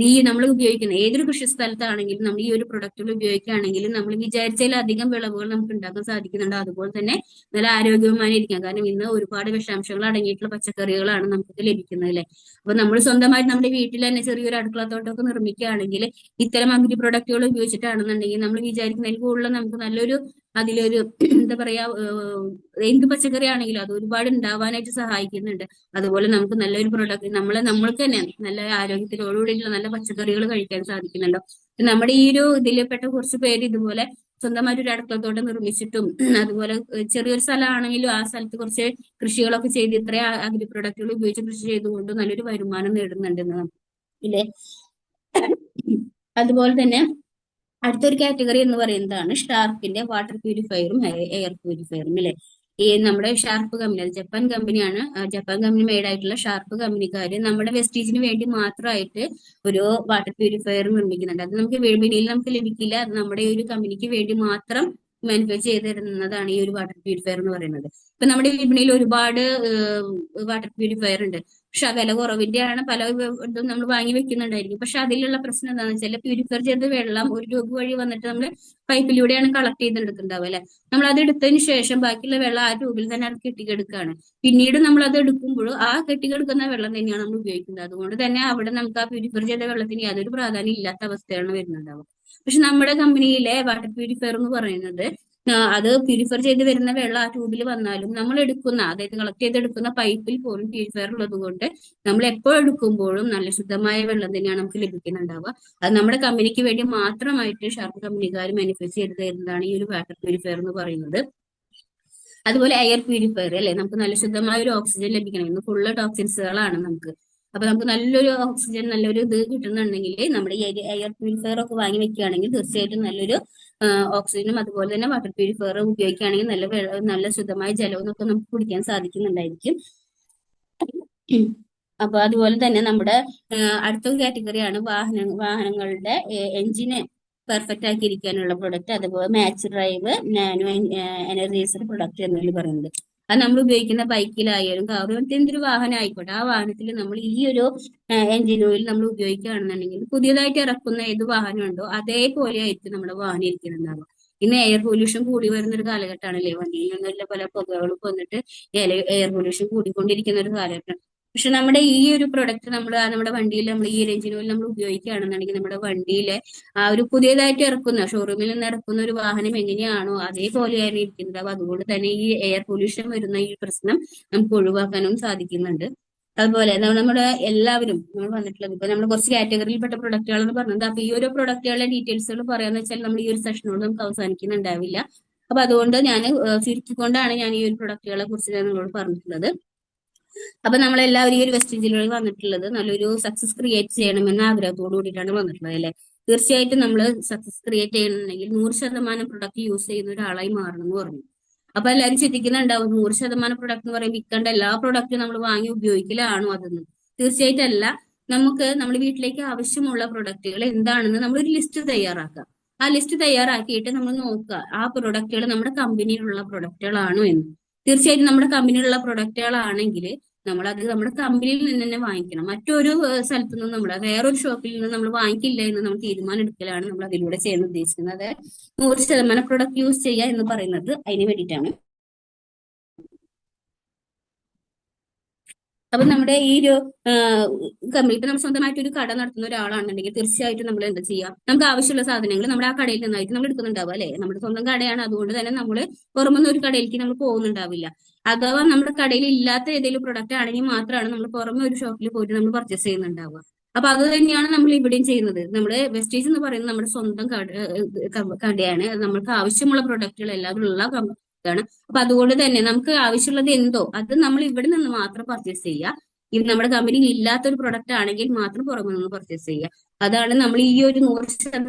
ഈ നമ്മൾ ഉപയോഗിക്കുന്ന ഏതൊരു കൃഷി സ്ഥലത്താണെങ്കിലും നമ്മൾ ഈ ഒരു പ്രൊഡക്റ്റുകൾ ഉപയോഗിക്കുകയാണെങ്കിൽ നമ്മൾ വിചാരിച്ചതിലധികം വിളവുകൾ നമുക്ക് ഉണ്ടാക്കാൻ സാധിക്കുന്നുണ്ട്. അതുപോലെ തന്നെ നല്ല ആരോഗ്യവാനായിരിക്കാം. കാരണം ഇന്ന് ഒരുപാട് വിഷാംശങ്ങൾ അടങ്ങിയിട്ടുള്ള പച്ചക്കറികളാണ് നമുക്ക് ലഭിക്കുന്നത്, അല്ലെ? അപ്പൊ നമ്മൾ സ്വന്തമായിട്ട് നമ്മുടെ വീട്ടിൽ തന്നെ ചെറിയൊരു അടുക്കളത്തോട്ടമൊക്കെ നിർമ്മിക്കുകയാണെങ്കിൽ ഇത്തരം അഗ്രി പ്രൊഡക്റ്റുകൾ ഉപയോഗിച്ചിട്ടാണെന്നുണ്ടെങ്കിൽ നമ്മൾ വിചാരിക്കുന്നതിൽ കൂടുതൽ നമുക്ക് നല്ലൊരു അതിലൊരു എന്താ പറയാ, എന്ത് പച്ചക്കറി ആണെങ്കിലും അത് ഒരുപാട് ഉണ്ടാവാനായിട്ട് സഹായിക്കുന്നുണ്ട്. അതുപോലെ നമുക്ക് നല്ലൊരു പ്രൊഡക്റ്റ് നമ്മൾക്ക് തന്നെ നല്ല ആരോഗ്യത്തോടുകൂടിയുള്ള നല്ല പച്ചക്കറികൾ കഴിക്കാൻ സാധിക്കുന്നുണ്ടോ? നമ്മുടെ ഈ ഒരു ഇതിൽപ്പെട്ട കുറച്ച് പേര് ഇതുപോലെ സ്വന്തമായിട്ട് ഒരു അടുക്കളത്തോട്ടം നിർമ്മിച്ചിട്ടും അതുപോലെ ചെറിയൊരു സ്ഥലമാണെങ്കിലും ആ സ്ഥലത്ത് കുറച്ച് കൃഷികളൊക്കെ ചെയ്ത് ഇത്രയും അഗ്രി പ്രൊഡക്റ്റുകൾ ഉപയോഗിച്ച് കൃഷി ചെയ്തുകൊണ്ട് നല്ലൊരു വരുമാനം നേടുന്നുണ്ടെന്ന് ഇല്ലേ? അതുപോലെ തന്നെ അടുത്തൊരു കാറ്റഗറി എന്ന് പറയുന്നതാണ് ഷാർപ്പിന്റെ വാട്ടർ പ്യൂരിഫയറും എയർ പ്യൂരിഫയറും, അല്ലെ? ഈ നമ്മുടെ ഷാർപ്പ് കമ്പനി, അത് ജപ്പാൻ കമ്പനിയാണ്. ജപ്പാൻ കമ്പനി മെയ്ഡ് ആയിട്ടുള്ള ഷാർപ്പ് കമ്പനിക്കാര് നമ്മുടെ വെസ്റ്റീജിന് വേണ്ടി മാത്രമായിട്ട് ഒരു വാട്ടർ പ്യൂരിഫയർ നിർമ്മിക്കുന്നുണ്ട്. അത് നമുക്ക് വിപണിയിൽ നമുക്ക് ലഭിക്കില്ല. അത് നമ്മുടെ ഈ ഒരു കമ്പനിക്ക് വേണ്ടി മാത്രം മാനുഫാക്ചർ ചെയ്ത് തരുന്നതാണ് ഈ ഒരു വാട്ടർ പ്യൂരിഫയർ എന്ന് പറയുന്നത്. ഇപ്പൊ നമ്മുടെ വിപണിയിൽ ഒരുപാട് വാട്ടർ പ്യൂരിഫയർ ഉണ്ട്. പക്ഷെ വില കുറവിന്റെയാണ് പല ഇതും നമ്മൾ വാങ്ങി വെക്കുന്നുണ്ടായിരിക്കും. പക്ഷെ അതിലുള്ള പ്രശ്നം എന്താണെന്ന് വെച്ചാൽ പ്യൂരിഫയർ ചെയ്ത വെള്ളം ഒരു ട്യൂബ് വഴി വന്നിട്ട് നമ്മൾ പൈപ്പിലൂടെയാണ് കളക്ട് ചെയ്തെടുക്കുന്നുണ്ടാവുക, അല്ലെ? നമ്മൾ അത് എടുത്തതിന് ശേഷം ബാക്കിയുള്ള വെള്ളം ആ ട്യൂബിൽ തന്നെ അത് കെട്ടിക്കെടുക്കുകയാണ്. പിന്നീട് നമ്മൾ അത് എടുക്കുമ്പോഴും ആ കെട്ടിക്കെടുക്കുന്ന വെള്ളം തന്നെയാണ് നമ്മൾ ഉപയോഗിക്കുന്നത്. അതുകൊണ്ട് തന്നെ അവിടെ നമുക്ക് ആ പ്യൂരിഫയർ ചെയ്ത വെള്ളത്തിന് യാതൊരു പ്രാധാന്യം ഇല്ലാത്ത അവസ്ഥയാണ് വരുന്നുണ്ടാവുക. പക്ഷെ നമ്മുടെ കമ്പനിയിലെ വാട്ടർ പ്യൂരിഫയർ എന്ന് പറയുന്നത് അത് പ്യൂരിഫയർ ചെയ്ത് വരുന്ന വെള്ളം ആ ട്യൂബിൽ വന്നാലും നമ്മൾ എടുക്കുന്ന, അതായത് കളക്ട് ചെയ്തെടുക്കുന്ന പൈപ്പിൽ പോലും പ്യൂരിഫയർ ഉള്ളത് കൊണ്ട് നമ്മൾ എപ്പോൾ എടുക്കുമ്പോഴും നല്ല ശുദ്ധമായ വെള്ളം തന്നെയാണ് നമുക്ക് ലഭിക്കുന്നുണ്ടാവുക. അത് നമ്മുടെ കമ്പനിക്ക് വേണ്ടി മാത്രമായിട്ട് ഷാർപ്പ് കമ്പനിക്കാർ മാനുഫാക്ചർ ചെയ്ത് തരുന്നതാണ് ഈ ഒരു വാട്ടർ പ്യൂരിഫയർ എന്ന് പറയുന്നത്. അതുപോലെ എയർ പ്യൂരിഫയർ, അല്ലെ? നമുക്ക് നല്ല ശുദ്ധമായ ഒരു ഓക്സിജൻ ലഭിക്കണം. ഇന്ന് ഫുള്ള് ടോക്സിൻസുകളാണ് നമുക്ക്. അപ്പൊ നമുക്ക് നല്ലൊരു ഓക്സിജൻ, നല്ലൊരു ഇത് കിട്ടുന്നുണ്ടെങ്കിൽ നമ്മുടെ ഈ എയർ പ്യൂരിഫയർ ഒക്കെ വാങ്ങി വെക്കുകയാണെങ്കിൽ തീർച്ചയായിട്ടും നല്ലൊരു ഓക്സിജനും അതുപോലെ തന്നെ വാട്ടർ പ്യൂരിഫയർ ഉപയോഗിക്കുകയാണെങ്കിൽ നല്ല ശുദ്ധമായ ജലവും ഒക്കെ നമുക്ക് കുടിക്കാൻ സാധിക്കുന്നുണ്ടായിരിക്കും. അപ്പൊ അതുപോലെ തന്നെ നമ്മുടെ അടുത്ത കാറ്റഗറിയാണ് വാഹനങ്ങളുടെ എഞ്ചിന് പെർഫെക്റ്റ് ആക്കിയിരിക്കാനുള്ള പ്രൊഡക്റ്റ്. അതുപോലെ match drive, nano energizer product എന്നതിൽ പറയുന്നത്. അത് നമ്മൾ ഉപയോഗിക്കുന്ന ബൈക്കിലായാലും കാറും എന്തൊരു വാഹനം ആയിക്കോട്ടെ, ആ വാഹനത്തിൽ നമ്മൾ ഈ ഒരു എഞ്ചിൻ ഓയിൽ നമ്മൾ ഉപയോഗിക്കുകയാണെന്നുണ്ടെങ്കിൽ പുതിയതായിട്ട് ഇറക്കുന്ന ഏത് വാഹനം ഉണ്ടോ അതേപോലെ ആയിരിക്കും നമ്മുടെ വാഹനം ഇരിക്കുന്നുണ്ടാവുക. ഇന്ന് എയർ പൊല്യൂഷൻ കൂടി വരുന്ന ഒരു കാലഘട്ടമാണല്ലേ? വണ്ടിയിൽ നിന്നുള്ള പല പുകകളും വന്നിട്ട് എയർ പൊല്യൂഷൻ കൂടിക്കൊണ്ടിരിക്കുന്ന ഒരു കാലഘട്ടം. പക്ഷെ നമ്മുടെ ഈ ഒരു പ്രൊഡക്റ്റ് നമ്മുടെ വണ്ടിയിൽ നമ്മൾ ഈ ഒരു എഞ്ചിൻ ഓയിൽ നമ്മൾ ഉപയോഗിക്കുകയാണെന്നുണ്ടെങ്കിൽ നമ്മുടെ വണ്ടിയിലെ ആ ഒരു പുതിയതായിട്ട് ഇറക്കുന്ന ഷോറൂമിൽ നിന്ന് ഇറക്കുന്ന ഒരു വാഹനം എങ്ങനെയാണോ അതേപോലെയാണ് ഇരിക്കുന്നത്. അപ്പൊ അതുകൊണ്ട് തന്നെ ഈ എയർ പൊല്യൂഷൻ വരുന്ന ഈ പ്രശ്നം നമുക്ക് ഒഴിവാക്കാനും സാധിക്കുന്നുണ്ട്. അതുപോലെ നമ്മുടെ എല്ലാവരും നമ്മൾ വന്നിട്ടുള്ളത് ഇപ്പൊ നമ്മൾ കുറച്ച് കാറ്റഗറിയിൽപ്പെട്ട പ്രൊഡക്റ്റുകളാണ് പറഞ്ഞത്. അപ്പൊ ഈ ഒരു പ്രൊഡക്റ്റുകളുടെ ഡീറ്റെയിൽസുകൾ പറയാന്ന് വെച്ചാൽ നമ്മൾ ഈ ഒരു സെഷനോട് നമുക്ക് അവസാനിക്കുന്നുണ്ടാവില്ല. അപ്പൊ അതുകൊണ്ട് ഞാൻ ചുരുക്കിക്കൊണ്ടാണ് ഞാൻ ഈ ഒരു പ്രൊഡക്റ്റുകളെ കുറിച്ച് ഞാൻ നിങ്ങളോട് പറഞ്ഞിട്ടുള്ളത്. അപ്പൊ നമ്മളെല്ലാവരും ഈ ഒരു വെസ്റ്റേജിലൂടെ വന്നിട്ടുള്ളത് നല്ലൊരു സക്സസ് ക്രിയേറ്റ് ചെയ്യണമെന്ന ആഗ്രഹത്തോടു കൂടിയിട്ടാണ് വന്നിട്ടുള്ളത് അല്ലെ. തീർച്ചയായിട്ടും നമ്മൾ സക്സസ് ക്രിയേറ്റ് ചെയ്യണമെങ്കിൽ 100% പ്രൊഡക്റ്റ് യൂസ് ചെയ്യുന്ന ഒരാളായി മാറണം എന്ന് പറഞ്ഞു. അപ്പൊ എല്ലാവരും ചിന്തിക്കുന്നുണ്ടാവും 100% പ്രൊഡക്റ്റ് എന്ന് പറയുമ്പോൾ വിൽക്കേണ്ട എല്ലാ പ്രൊഡക്റ്റും നമ്മൾ വാങ്ങി ഉപയോഗിക്കലാണോ അതെന്ന്. തീർച്ചയായിട്ടും അല്ല. നമുക്ക് നമ്മുടെ വീട്ടിലേക്ക് ആവശ്യമുള്ള പ്രൊഡക്റ്റുകൾ എന്താണെന്ന് നമ്മളൊരു ലിസ്റ്റ് തയ്യാറാക്കുക. ആ ലിസ്റ്റ് തയ്യാറാക്കിയിട്ട് നമ്മൾ നോക്കുക ആ പ്രൊഡക്റ്റുകൾ നമ്മുടെ കമ്പനിയിലുള്ള പ്രൊഡക്റ്റുകളാണോ എന്ന്. തീർച്ചയായിട്ടും നമ്മുടെ കമ്പനിയിലുള്ള പ്രൊഡക്റ്റുകളാണെങ്കിൽ നമ്മൾ അത് നമ്മുടെ കമ്പനിയിൽ നിന്ന് തന്നെ വാങ്ങിക്കണം. മറ്റൊരു സ്ഥലത്തു നിന്നും നമ്മൾ വേറൊരു ഷോപ്പിൽ നിന്ന് നമ്മൾ വാങ്ങിക്കില്ല എന്ന് നമ്മൾ തീരുമാനം എടുക്കലാണ് നമ്മൾ അതിലൂടെ ചെയ്യാൻ ഉദ്ദേശിക്കുന്നത്. 100% പ്രൊഡക്റ്റ് യൂസ് ചെയ്യുക എന്ന് പറയുന്നത് അതിന് വേണ്ടിയിട്ടാണ്. അപ്പൊ നമ്മുടെ ഈ ഒരു കമ്പനി ഇപ്പൊ നമ്മൾ സ്വന്തമായിട്ട് ഒരു കട നടത്തുന്ന ഒരാളാണെന്നുണ്ടെങ്കിൽ തീർച്ചയായിട്ടും നമ്മൾ എന്താ ചെയ്യുക, നമുക്ക് ആവശ്യമുള്ള സാധനങ്ങൾ നമ്മുടെ ആ കടയിൽ നിന്നായിട്ട് നമ്മൾ എടുക്കുന്നുണ്ടാവുക അല്ലെ. നമ്മുടെ സ്വന്തം കടയാണ്, അതുകൊണ്ട് തന്നെ നമ്മൾ പുറമൊന്നും ഒരു കടയിലേക്ക് നമ്മൾ പോകുന്നുണ്ടാവില്ല. അഥവാ നമ്മുടെ കടയിൽ ഇല്ലാത്ത ഏതെങ്കിലും പ്രൊഡക്റ്റ് ആണെങ്കിൽ മാത്രമാണ് നമ്മൾ പുറമെ ഒരു ഷോപ്പിൽ പോയിട്ട് നമ്മൾ പർച്ചേസ് ചെയ്യുന്നുണ്ടാവുക. അപ്പൊ അത് തന്നെയാണ് നമ്മൾ ഇവിടെയും ചെയ്യുന്നത്. നമ്മുടെ വെസ്റ്റേജ് എന്ന് പറയുന്നത് നമ്മുടെ സ്വന്തം കടയാണ്. നമ്മൾക്ക് ആവശ്യമുള്ള പ്രൊഡക്റ്റുകൾ എല്ലാവരും ഉള്ള ഇതാണ്. അപ്പൊ അതുകൊണ്ട് തന്നെ നമുക്ക് ആവശ്യമുള്ളത് എന്തോ അത് നമ്മൾ ഇവിടെ നിന്ന് മാത്രം പർച്ചേസ് ചെയ്യുക. ഇത് നമ്മുടെ കമ്പനിയിൽ ഇല്ലാത്ത ഒരു പ്രൊഡക്റ്റ് ആണെങ്കിൽ മാത്രം പുറമെ നിന്ന് പർച്ചേസ് ചെയ്യുക. അതാണ് നമ്മൾ ഈ ഒരു 100%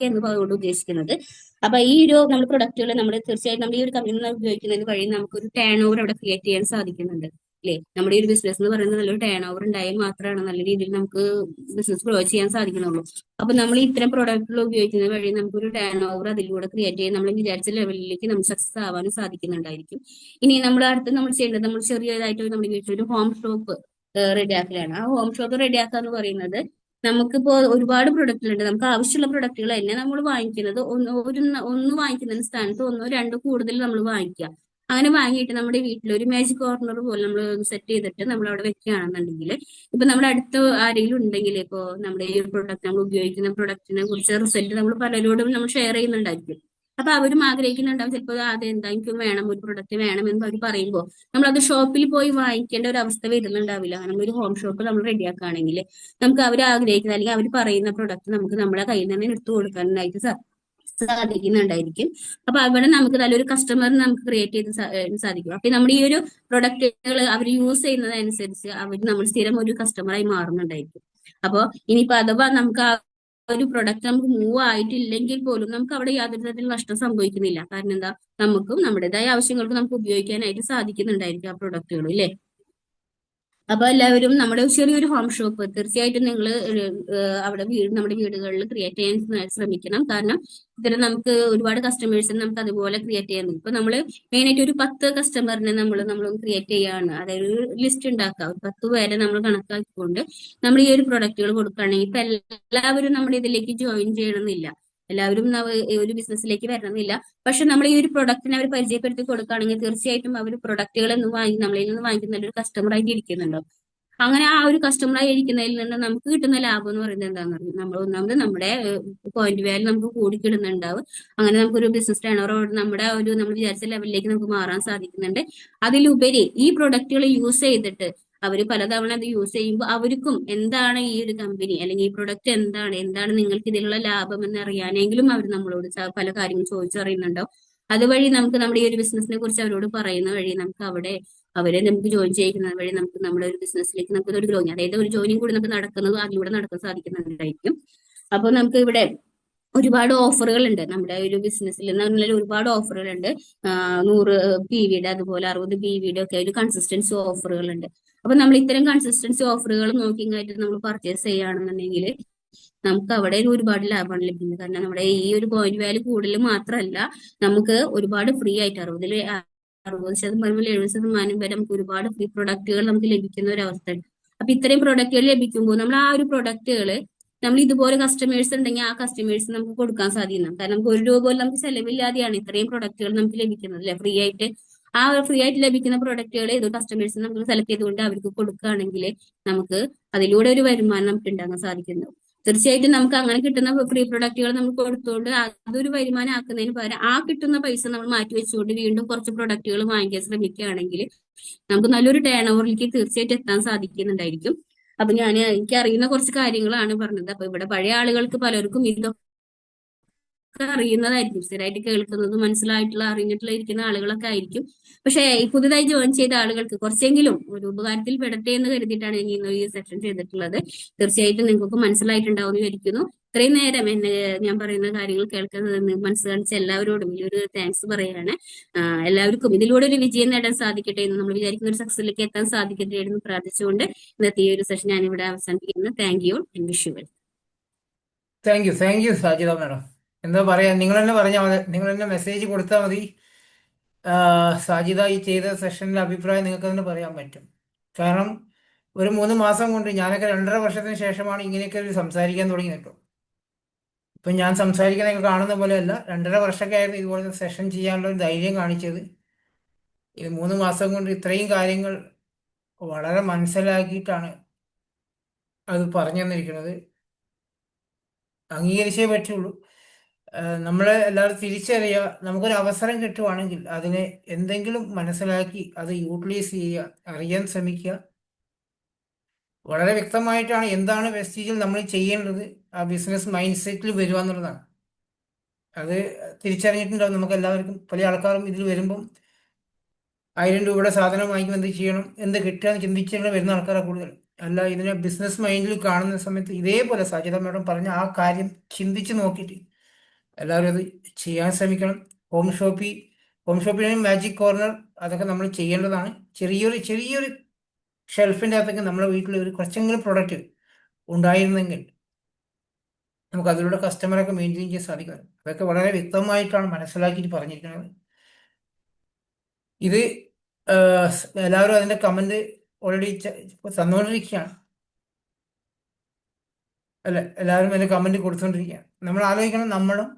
എന്ന് അതുകൊണ്ട് ഉദ്ദേശിക്കുന്നത്. അപ്പൊ ഈ ഒരു നമ്മൾ പ്രൊഡക്റ്റുകൾ നമ്മൾ തീർച്ചയായും നമ്മൾ ഈ ഒരു കമ്പനി ഉപയോഗിക്കുന്നതിന് വഴി നമുക്കൊരു ടേൺ ഓവർ അവിടെ ക്രിയേറ്റ് ചെയ്യാൻ സാധിക്കുന്നുണ്ട് അല്ലേ. നമ്മുടെ ഈ ഒരു ബിസിനസ് എന്ന് പറയുന്നത് നല്ലൊരു ടേൺ ഓവർ ഉണ്ടായാൽ മാത്രമാണ് നല്ല രീതിയിൽ നമുക്ക് ബിസിനസ് ഗ്രോ ചെയ്യാൻ സാധിക്കുന്നുള്ളൂ. അപ്പൊ നമ്മൾ ഇത്തരം പ്രൊഡക്റ്റുകൾ ഉപയോഗിക്കുന്നത് വഴി നമുക്കൊരു ടേൺ ഓവർ അതിലൂടെ ക്രിയേറ്റ് ചെയ്യാൻ നമ്മൾ വിചാരിച്ച ലെവലിലേക്ക് നമ്മൾ സക്സസ് ആവാനും സാധിക്കുന്നുണ്ടായിരിക്കും. ഇനി നമ്മൾ അടുത്ത് നമ്മൾ ചെയ്യേണ്ടത് നമ്മൾ ചെറിയതായിട്ട് നമ്മുടെ വീട്ടിലൊരു ഹോം ഷോപ്പ് റെഡിയാക്കലാണ്. ആ ഹോം ഷോപ്പ് റെഡിയാക്കുക എന്ന് പറയുന്നത് നമുക്കിപ്പോ ഒരുപാട് പ്രൊഡക്റ്റുകളുണ്ട്. നമുക്ക് ആവശ്യമുള്ള പ്രൊഡക്റ്റുകൾ തന്നെ നമ്മൾ വാങ്ങിക്കുന്നത് ഒന്ന് വാങ്ങിക്കുന്നതിന് സ്ഥാനത്ത് ഒന്നോ രണ്ടോ കൂടുതൽ നമ്മൾ വാങ്ങിക്കുക. അങ്ങനെ വാങ്ങിയിട്ട് നമ്മുടെ വീട്ടിൽ ഒരു മാജിക് കോർണർ പോലെ നമ്മൾ സെറ്റ് ചെയ്തിട്ട് നമ്മൾ അവിടെ വെക്കുകയാണെന്നുണ്ടെങ്കിൽ ഇപ്പൊ നമ്മുടെ അടുത്ത് ആരെങ്കിലും ഉണ്ടെങ്കിൽ ഇപ്പോ നമ്മുടെ ഈ പ്രൊഡക്റ്റ് നമ്മൾ ഉപയോഗിക്കുന്ന പ്രൊഡക്റ്റിനെ കുറിച്ച് റിസൾട്ട് നമ്മൾ പലരോടും നമ്മൾ ഷെയർ ചെയ്യുന്നുണ്ടായിരിക്കും. അപ്പൊ അവരും ആഗ്രഹിക്കുന്നുണ്ടാവും ചിലപ്പോൾ അതെന്താ എനിക്കും വേണം, ഒരു പ്രൊഡക്റ്റ് വേണം എന്ന് അവർ പറയുമ്പോൾ നമ്മൾ അത് ഷോപ്പിൽ പോയി വാങ്ങിക്കേണ്ട ഒരു അവസ്ഥ വരുന്നുണ്ടാവില്ല. നമ്മൾ ഒരു ഹോം ഷോപ്പ് നമ്മൾ റെഡിയാക്കുകയാണെങ്കിൽ നമുക്ക് അവർ ആഗ്രഹിക്കുന്ന അല്ലെങ്കിൽ അവർ പറയുന്ന പ്രൊഡക്റ്റ് നമുക്ക് നമ്മുടെ കയ്യിൽ നിന്ന് എടുത്തു കൊടുക്കാനായിട്ട് സാധിക്കുന്നുണ്ടായിരിക്കും. അപ്പൊ അവിടെ നമുക്ക് നല്ലൊരു കസ്റ്റമറിനെ നമുക്ക് ക്രിയേറ്റ് ചെയ്ത് സാധിക്കും. അപ്പൊ നമ്മുടെ ഈ ഒരു പ്രൊഡക്റ്റുകൾ അവർ യൂസ് ചെയ്യുന്നതനുസരിച്ച് അവർ നമ്മൾ സ്ഥിരം ഒരു കസ്റ്റമറായി മാറുന്നുണ്ടായിരിക്കും. അപ്പൊ ഇനിയിപ്പോ അഥവാ നമുക്ക് ആ ഒരു പ്രൊഡക്റ്റ് നമുക്ക് മൂവ് ആയിട്ടില്ലെങ്കിൽ പോലും നമുക്ക് അവിടെ യാതൊരു തരത്തിലും നഷ്ടം സംഭവിക്കുന്നില്ല. കാരണം എന്താ, നമുക്കും നമ്മുടേതായ ആവശ്യങ്ങൾക്ക് നമുക്ക് ഉപയോഗിക്കാനായിട്ട് സാധിക്കുന്നുണ്ടായിരിക്കും ആ പ്രൊഡക്റ്റുകൾ ഇല്ലേ. അപ്പൊ എല്ലാവരും നമ്മുടെ ചെറിയൊരു ഹോം ഷോപ്പ് തീർച്ചയായിട്ടും നിങ്ങൾ അവിടെ നമ്മുടെ വീടുകളിൽ ക്രിയേറ്റ് ചെയ്യാൻ ശ്രമിക്കണം. കാരണം ഇത്തരം നമുക്ക് ഒരുപാട് കസ്റ്റമേഴ്സിന് നമുക്ക് അതുപോലെ ക്രിയേറ്റ് ചെയ്യാൻ ഇപ്പൊ നമ്മൾ മെയിൻ ആയിട്ട് ഒരു 10 കസ്റ്റമറിനെ നമ്മൾ ക്രിയേറ്റ് ചെയ്യാണ്. അതായത് ഒരു ലിസ്റ്റ് ഉണ്ടാക്കുക. ഒരു 10 പേരെ നമ്മൾ കണക്കാക്കിക്കൊണ്ട് നമ്മൾ ഈ ഒരു പ്രൊഡക്റ്റുകൾ കൊടുക്കുകയാണെങ്കിൽ ഇപ്പൊ എല്ലാവരും നമ്മുടെ ഇതിലേക്ക് ജോയിൻ ചെയ്യണമെന്നില്ല, എല്ലാവരും ഒരു ബിസിനസ്സിലേക്ക് വരണമെന്നില്ല. പക്ഷെ നമ്മൾ ഈ ഒരു പ്രൊഡക്റ്റിനെ അവർ പരിചയപ്പെടുത്തി കൊടുക്കുകയാണെങ്കിൽ തീർച്ചയായിട്ടും അവർ പ്രൊഡക്റ്റുകൾ നമ്മളിൽ നിന്ന് വാങ്ങിക്കുന്ന ഒരു കസ്റ്റമറായിട്ട് ഇരിക്കുന്നുണ്ടോ. അങ്ങനെ ആ ഒരു കസ്റ്റമറായി ഇരിക്കുന്നതിൽ നിന്ന് നമുക്ക് കിട്ടുന്ന ലാഭം എന്ന് പറയുന്നത് എന്താണെന്ന് പറയുന്നത് നമ്മൾ ഒന്നാമത് നമ്മുടെ പോയിന്റ് വാല്യൂ നമുക്ക് കൂടിക്കിടുന്നുണ്ടാവും. അങ്ങനെ നമുക്കൊരു ബിസിനസ് ടേൺ ഓവർ നമ്മൾ വിചാരിച്ച ലെവലിലേക്ക് നമുക്ക് മാറാൻ സാധിക്കുന്നുണ്ട്. അതിലുപരി ഈ പ്രൊഡക്റ്റുകൾ യൂസ് ചെയ്തിട്ട് അവർ പലതവണ അത് യൂസ് ചെയ്യുമ്പോൾ അവർക്കും എന്താണ് ഈ ഒരു കമ്പനി അല്ലെങ്കിൽ ഈ പ്രൊഡക്റ്റ് എന്താണ് നിങ്ങൾക്ക് ഇതിലുള്ള ലാഭം എന്ന് അറിയാനെങ്കിലും അവർ നമ്മളോട് പല കാര്യങ്ങളും ചോദിച്ചറിയുന്നുണ്ടോ. അതുവഴി നമുക്ക് നമ്മുടെ ഈ ഒരു ബിസിനസിനെ കുറിച്ച് അവരോട് പറയുന്ന വഴി നമുക്ക് അവരെ നമുക്ക് ജോയിൻ ചെയ്യുന്നത് വഴി നമുക്ക് നമ്മുടെ ഒരു ബിസിനസ്സിലേക്ക് നമുക്ക് ഒരു ഗ്രോ, അതായത് ഒരു ജോയിനിങ് കൂടി നമുക്ക് നടക്കുന്നത് അതിലൂടെ നടക്കാൻ സാധിക്കുന്നുണ്ടായിരിക്കും. അപ്പൊ നമുക്ക് ഇവിടെ ഒരുപാട് ഓഫറുകൾ ഉണ്ട് നമ്മുടെ ഒരു ബിസിനസ്സിൽ നല്ല ഒരുപാട് ഓഫറുകളുണ്ട്. 100 PVയുടെ അതുപോലെ 60 PVയുടെ ഒക്കെ ഒരു കൺസിസ്റ്റൻസി ഓഫറുകളുണ്ട്. അപ്പൊ നമ്മൾ ഇത്തരം കൺസിസ്റ്റൻസി ഓഫറുകൾ നോക്കി കഴിഞ്ഞിട്ട് നമ്മൾ പർച്ചേസ് ചെയ്യുകയാണെന്നുണ്ടെങ്കിൽ നമുക്ക് അവിടെ ഒരുപാട് ലാഭമാണ് ലഭിക്കുന്നത്. കാരണം നമ്മുടെ ഈ ഒരു പോയിന്റ് വാല്യൂ കൂടുതൽ മാത്രമല്ല നമുക്ക് ഒരുപാട് ഫ്രീ ആയിട്ട് 60% മുതൽ 70% വരെ നമുക്ക് ഒരുപാട് ഫ്രീ പ്രൊഡക്റ്റുകൾ നമുക്ക് ലഭിക്കുന്ന ഒരു അവസ്ഥയുണ്ട്. അപ്പൊ ഇത്രയും പ്രൊഡക്റ്റുകൾ ലഭിക്കുമ്പോൾ നമ്മൾ ആ ഒരു പ്രൊഡക്റ്റുകൾ നമ്മൾ ഇതുപോലെ കസ്റ്റമേഴ്സ് ഉണ്ടെങ്കിൽ ആ കസ്റ്റമേഴ്സ് നമുക്ക് കൊടുക്കാൻ സാധിക്കുന്നു. കാരണം നമുക്ക് 1 രൂപ പോലും നമുക്ക് ചെലവില്ലാതെയാണ് ഇത്രയും പ്രൊഡക്റ്റുകൾ നമുക്ക് ലഭിക്കുന്നത് അല്ലെ, ഫ്രീ ആയിട്ട്. ആ ഫ്രീ ആയിട്ട് ലഭിക്കുന്ന പ്രൊഡക്റ്റുകൾ ഏത് കസ്റ്റമേഴ്സിന് നമുക്ക് സെലക്ട് ചെയ്തുകൊണ്ട് അവർക്ക് കൊടുക്കുകയാണെങ്കിൽ നമുക്ക് അതിലൂടെ ഒരു വരുമാനം നമുക്ക് ഉണ്ടാക്കാൻ സാധിക്കുന്നു. തീർച്ചയായിട്ടും നമുക്ക് അങ്ങനെ കിട്ടുന്ന ഫ്രീ പ്രൊഡക്റ്റുകൾ നമുക്ക് കൊടുത്തുകൊണ്ട് അതൊരു വരുമാനം ആക്കുന്നതിന് പകരം ആ കിട്ടുന്ന പൈസ നമ്മൾ മാറ്റി വെച്ചുകൊണ്ട് വീണ്ടും കുറച്ച് പ്രൊഡക്റ്റുകൾ വാങ്ങിക്കാൻ ശ്രമിക്കുകയാണെങ്കിൽ നമുക്ക് നല്ലൊരു ടേൺ ഓവറിലേക്ക് തീർച്ചയായിട്ടും എത്താൻ സാധിക്കുന്നുണ്ടായിരിക്കും. അപ്പൊ ഞാൻ എനിക്ക് അറിയുന്ന കുറച്ച് കാര്യങ്ങളാണ് പറഞ്ഞത്. അപ്പൊ ഇവിടെ പഴയ ആളുകൾക്ക് പലർക്കും ഇതൊക്കെ അറിയുന്നതായിരിക്കും, സ്ഥിരമായിട്ട് കേൾക്കുന്നത് മനസ്സിലായിട്ടുള്ള അറിഞ്ഞിട്ടുള്ള ഇരിക്കുന്ന ആളുകളൊക്കെ ആയിരിക്കും. പക്ഷേ ഈ പുതുതായി ജോയിൻ ചെയ്ത ആളുകൾക്ക് കുറച്ചെങ്കിലും ഒരു ഉപകാരത്തിൽ പെടട്ടെ എന്ന് കരുതിയിട്ടാണ് ഞാൻ ഇന്ന് ഈ സെക്ഷൻ ചെയ്തിട്ടുള്ളത്. തീർച്ചയായിട്ടും നിങ്ങൾക്ക് മനസ്സിലായിട്ടുണ്ടാവും എന്ന് വിചാരിക്കുന്നു. ഇത്രയും നേരം എന്നെ ഞാൻ പറയുന്ന കാര്യങ്ങൾ കേൾക്കുന്നത് മനസ്സ് കാണിച്ച എല്ലാവരോടും വലിയൊരു താങ്ക്സ് പറയാണ്. എല്ലാവർക്കും ഇതിലൂടെ ഒരു വിജയം നേടാൻ സാധിക്കട്ടെ എന്ന് നമ്മൾ വിചാരിക്കുന്ന ഒരു സക്സസിലേക്ക് എത്താൻ സാധിക്കട്ടെ എന്ന് പ്രാർത്ഥിച്ചുകൊണ്ട് ഇന്നത്തെ ഈ ഒരു സെഷൻ ഞാൻ ഇവിടെ അവസാനിപ്പിക്കുന്നു. Thank you and wish you well. Thank you Sajida madam. എന്താ പറയാ, നിങ്ങൾ തന്നെ പറഞ്ഞാൽ മതി, നിങ്ങൾ തന്നെ മെസ്സേജ് കൊടുത്താൽ മതി. സാജിദ ഈ ചെയ്ത സെഷനിലെ അഭിപ്രായം നിങ്ങൾക്ക് തന്നെ പറയാൻ പറ്റും. കാരണം ഒരു 3 മാസം കൊണ്ട്, ഞാനൊക്കെ 2.5 വർഷത്തിന് ശേഷമാണ് ഇങ്ങനെയൊക്കെ ഒരു സംസാരിക്കാൻ തുടങ്ങി കേട്ടോ. ഇപ്പം ഞാൻ സംസാരിക്കുന്നതൊക്കെ കാണുന്ന പോലെയല്ല, 2.5 വർഷമൊക്കെ ആയിരുന്നു ഇതുപോലത്തെ സെഷൻ ചെയ്യാനുള്ള ഒരു ധൈര്യം കാണിച്ചത്. ഇത് 3 മാസം കൊണ്ട് ഇത്രയും കാര്യങ്ങൾ വളരെ മനസ്സിലാക്കിയിട്ടാണ് അത് പറഞ്ഞു തന്നിരിക്കുന്നത്. അംഗീകരിച്ചേ പറ്റുള്ളൂ. നമ്മൾ എല്ലാവരും തിരിച്ചറിയുക, നമുക്കൊരു അവസരം കിട്ടുവാണെങ്കിൽ അതിനെ എന്തെങ്കിലും മനസ്സിലാക്കി അത് യൂട്ടിലൈസ് ചെയ്യുക, അറിയാൻ ശ്രമിക്കുക. വളരെ വ്യക്തമായിട്ടാണ് എന്താണ് വെസ്റ്റീജിൽ നമ്മൾ ചെയ്യേണ്ടത്, ആ ബിസിനസ് മൈൻഡ് സെറ്റിൽ വരിക എന്നുള്ളതാണ്. അത് തിരിച്ചറിഞ്ഞിട്ടുണ്ടാവും നമുക്ക് എല്ലാവർക്കും. പല ആൾക്കാരും ഇതിൽ വരുമ്പം 1000 രൂപയുടെ സാധനം വാങ്ങിക്കുമ്പോൾ എന്ത് ചെയ്യണം, എന്ത് കിട്ടുകയെന്ന് ചിന്തിച്ചുകൊണ്ട് വരുന്ന ആൾക്കാരാണ് കൂടുതൽ. അല്ല, ഇതിനെ ബിസിനസ് മൈൻഡിൽ കാണുന്ന സമയത്ത് ഇതേപോലെ സാജിദ മാഡം പറഞ്ഞ ആ കാര്യം ചിന്തിച്ച് നോക്കിയിട്ട് എല്ലാവരും അത് ചെയ്യാൻ ശ്രമിക്കണം. ഹോം ഷോപ്പിന് മാജിക് കോർണർ അതൊക്കെ നമ്മൾ ചെയ്യേണ്ടതാണ്. ചെറിയൊരു ഷെൽഫിൻ്റെ അകത്തൊക്കെ നമ്മുടെ വീട്ടിൽ ഒരു കുറച്ചെങ്കിലും പ്രൊഡക്റ്റ് ഉണ്ടായിരുന്നെങ്കിൽ നമുക്ക് അതിലൂടെ കസ്റ്റമറൊക്കെ മെയിൻറ്റെയിൻ ചെയ്യാൻ സാധിക്കും. അതൊക്കെ വളരെ വ്യക്തമായിട്ടാണ് മനസ്സിലാക്കിയിട്ട് പറഞ്ഞിരിക്കുന്നത്. ഇത് എല്ലാവരും അതിൻ്റെ കമൻറ്റ് ഓൾറെഡി തന്നുകൊണ്ടിരിക്കുകയാണ്. അല്ല, എല്ലാവരും അതിൻ്റെ കമൻറ്റ് കൊടുത്തുകൊണ്ടിരിക്കുകയാണ്. നമ്മൾ ആലോചിക്കണം, നമ്മളും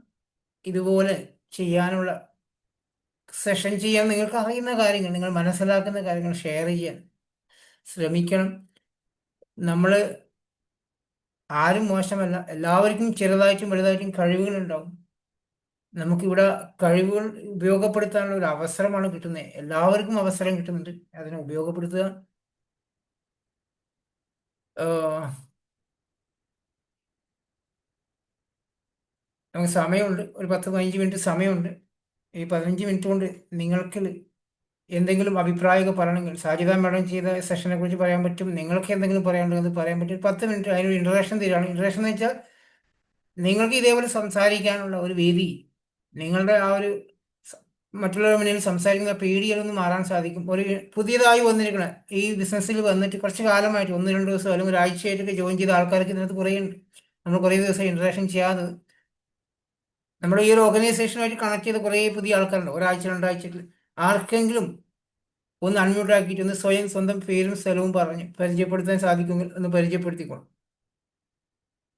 ഇതുപോലെ ചെയ്യാനുള്ള സെഷൻ ചെയ്യാൻ, നിങ്ങൾക്ക് അറിയുന്ന കാര്യങ്ങൾ, നിങ്ങൾ മനസ്സിലാക്കുന്ന കാര്യങ്ങൾ ഷെയർ ചെയ്യാൻ ശ്രമിക്കണം. നമ്മൾ ആരും മോശമല്ല, എല്ലാവർക്കും ചെറുതായിട്ടും വലുതായിട്ടും കഴിവുകളുണ്ടാവും. നമുക്കിവിടെ കഴിവുകൾ ഉപയോഗപ്പെടുത്താനുള്ള ഒരു അവസരമാണ് കിട്ടുന്നത്. എല്ലാവർക്കും അവസരം കിട്ടുന്നുണ്ട്, അതിനെ ഉപയോഗപ്പെടുത്തുക. നമുക്ക് സമയമുണ്ട്, ഒരു 10-15 മിനിറ്റ് സമയമുണ്ട്. ഈ 15 മിനിറ്റ് കൊണ്ട് നിങ്ങൾക്ക് എന്തെങ്കിലും അഭിപ്രായമൊക്കെ പറയണമെങ്കിൽ, സാജിദ മാഡം ചെയ്ത സെഷനെ കുറിച്ച് പറയാൻ പറ്റും, നിങ്ങൾക്ക് എന്തെങ്കിലും പറയാനുണ്ടെങ്കിൽ പറയാൻ പറ്റും. 10 മിനിറ്റ് അതിനൊരു ഇൻട്രഡക്ഷൻ തരികയാണ്. ഇൻട്രഡക്ഷൻ എന്ന് വെച്ചാൽ നിങ്ങൾക്ക് ഇതേപോലെ സംസാരിക്കാനുള്ള ഒരു വേദി, നിങ്ങളുടെ ആ ഒരു മറ്റുള്ളവരുടെ മുന്നിൽ സംസാരിക്കുന്ന പേടികളൊന്നും മാറാൻ സാധിക്കും. ഒരു പുതിയതായി വന്നിരിക്കണം ഈ ബിസിനസ്സിൽ വന്നിട്ട് കുറച്ച് കാലമായിട്ട് 1-2 ദിവസം അല്ലെങ്കിൽ ഒരാഴ്ചയായിട്ടൊക്കെ ജോയിൻ ചെയ്ത ആൾക്കാർക്ക് ഇതിനകത്ത് കുറേ ഉണ്ട്. നമ്മൾ കുറേ ദിവസം ഇൻട്രഡക്ഷൻ ചെയ്യാതെ നമ്മുടെ ഈ ഒരു ഓർഗനൈസേഷനുമായിട്ട് കണക്ട് ചെയ്ത കുറേ പുതിയ ആൾക്കാരുണ്ട്. 1-2 ആഴ്ചയിൽ ആർക്കെങ്കിലും ഒന്ന് അൺമ്യൂട്ട് ആക്കിയിട്ട് ഒന്ന് സ്വന്തം പേരും സ്ഥലവും പറഞ്ഞ് പരിചയപ്പെടുത്താൻ സാധിക്കുമെങ്കിൽ ഒന്ന് പരിചയപ്പെടുത്തിക്കോളും.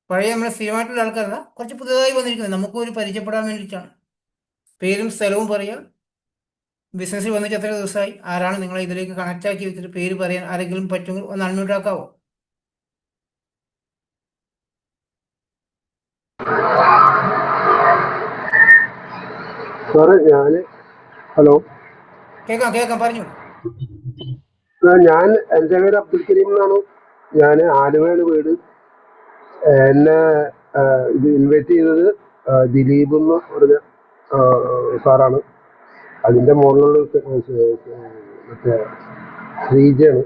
പഴയ നമ്മുടെ സ്ഥിരമായിട്ടുള്ള ആൾക്കാരല്ല, കുറച്ച് പുതുതായി വന്നിരിക്കുന്നത് നമുക്കും ഒരു പരിചയപ്പെടാൻ വേണ്ടിയിട്ടാണ്. പേരും സ്ഥലവും പറയുക, ബിസിനസ്സിൽ വന്നിട്ട് എത്ര ദിവസമായി, ആരാണ് നിങ്ങളെ ഇതിലേക്ക് കണക്ട് ആക്കി വെച്ചിട്ട് പേര് പറയാൻ ആരെങ്കിലും പറ്റുമെങ്കിൽ ഒന്ന് അൺമ്യൂട്ട് ആക്കാവോ? സാറേ ഞാന് ഹലോ കേൾക്കാം പറഞ്ഞു. ഞാൻ എൻ്റെ പേര് അബ്ദുൽ കരീം എന്നാണ്. ഞാൻ ആലുവയാണ് വീട്. എന്നെ ഇത് ഇൻവൈറ്റ് ചെയ്തത് ദിലീപ് എന്ന് പറഞ്ഞ സാറാണ്. അതിൻ്റെ മുകളിലുള്ള മറ്റേ ശ്രീജയാണ്.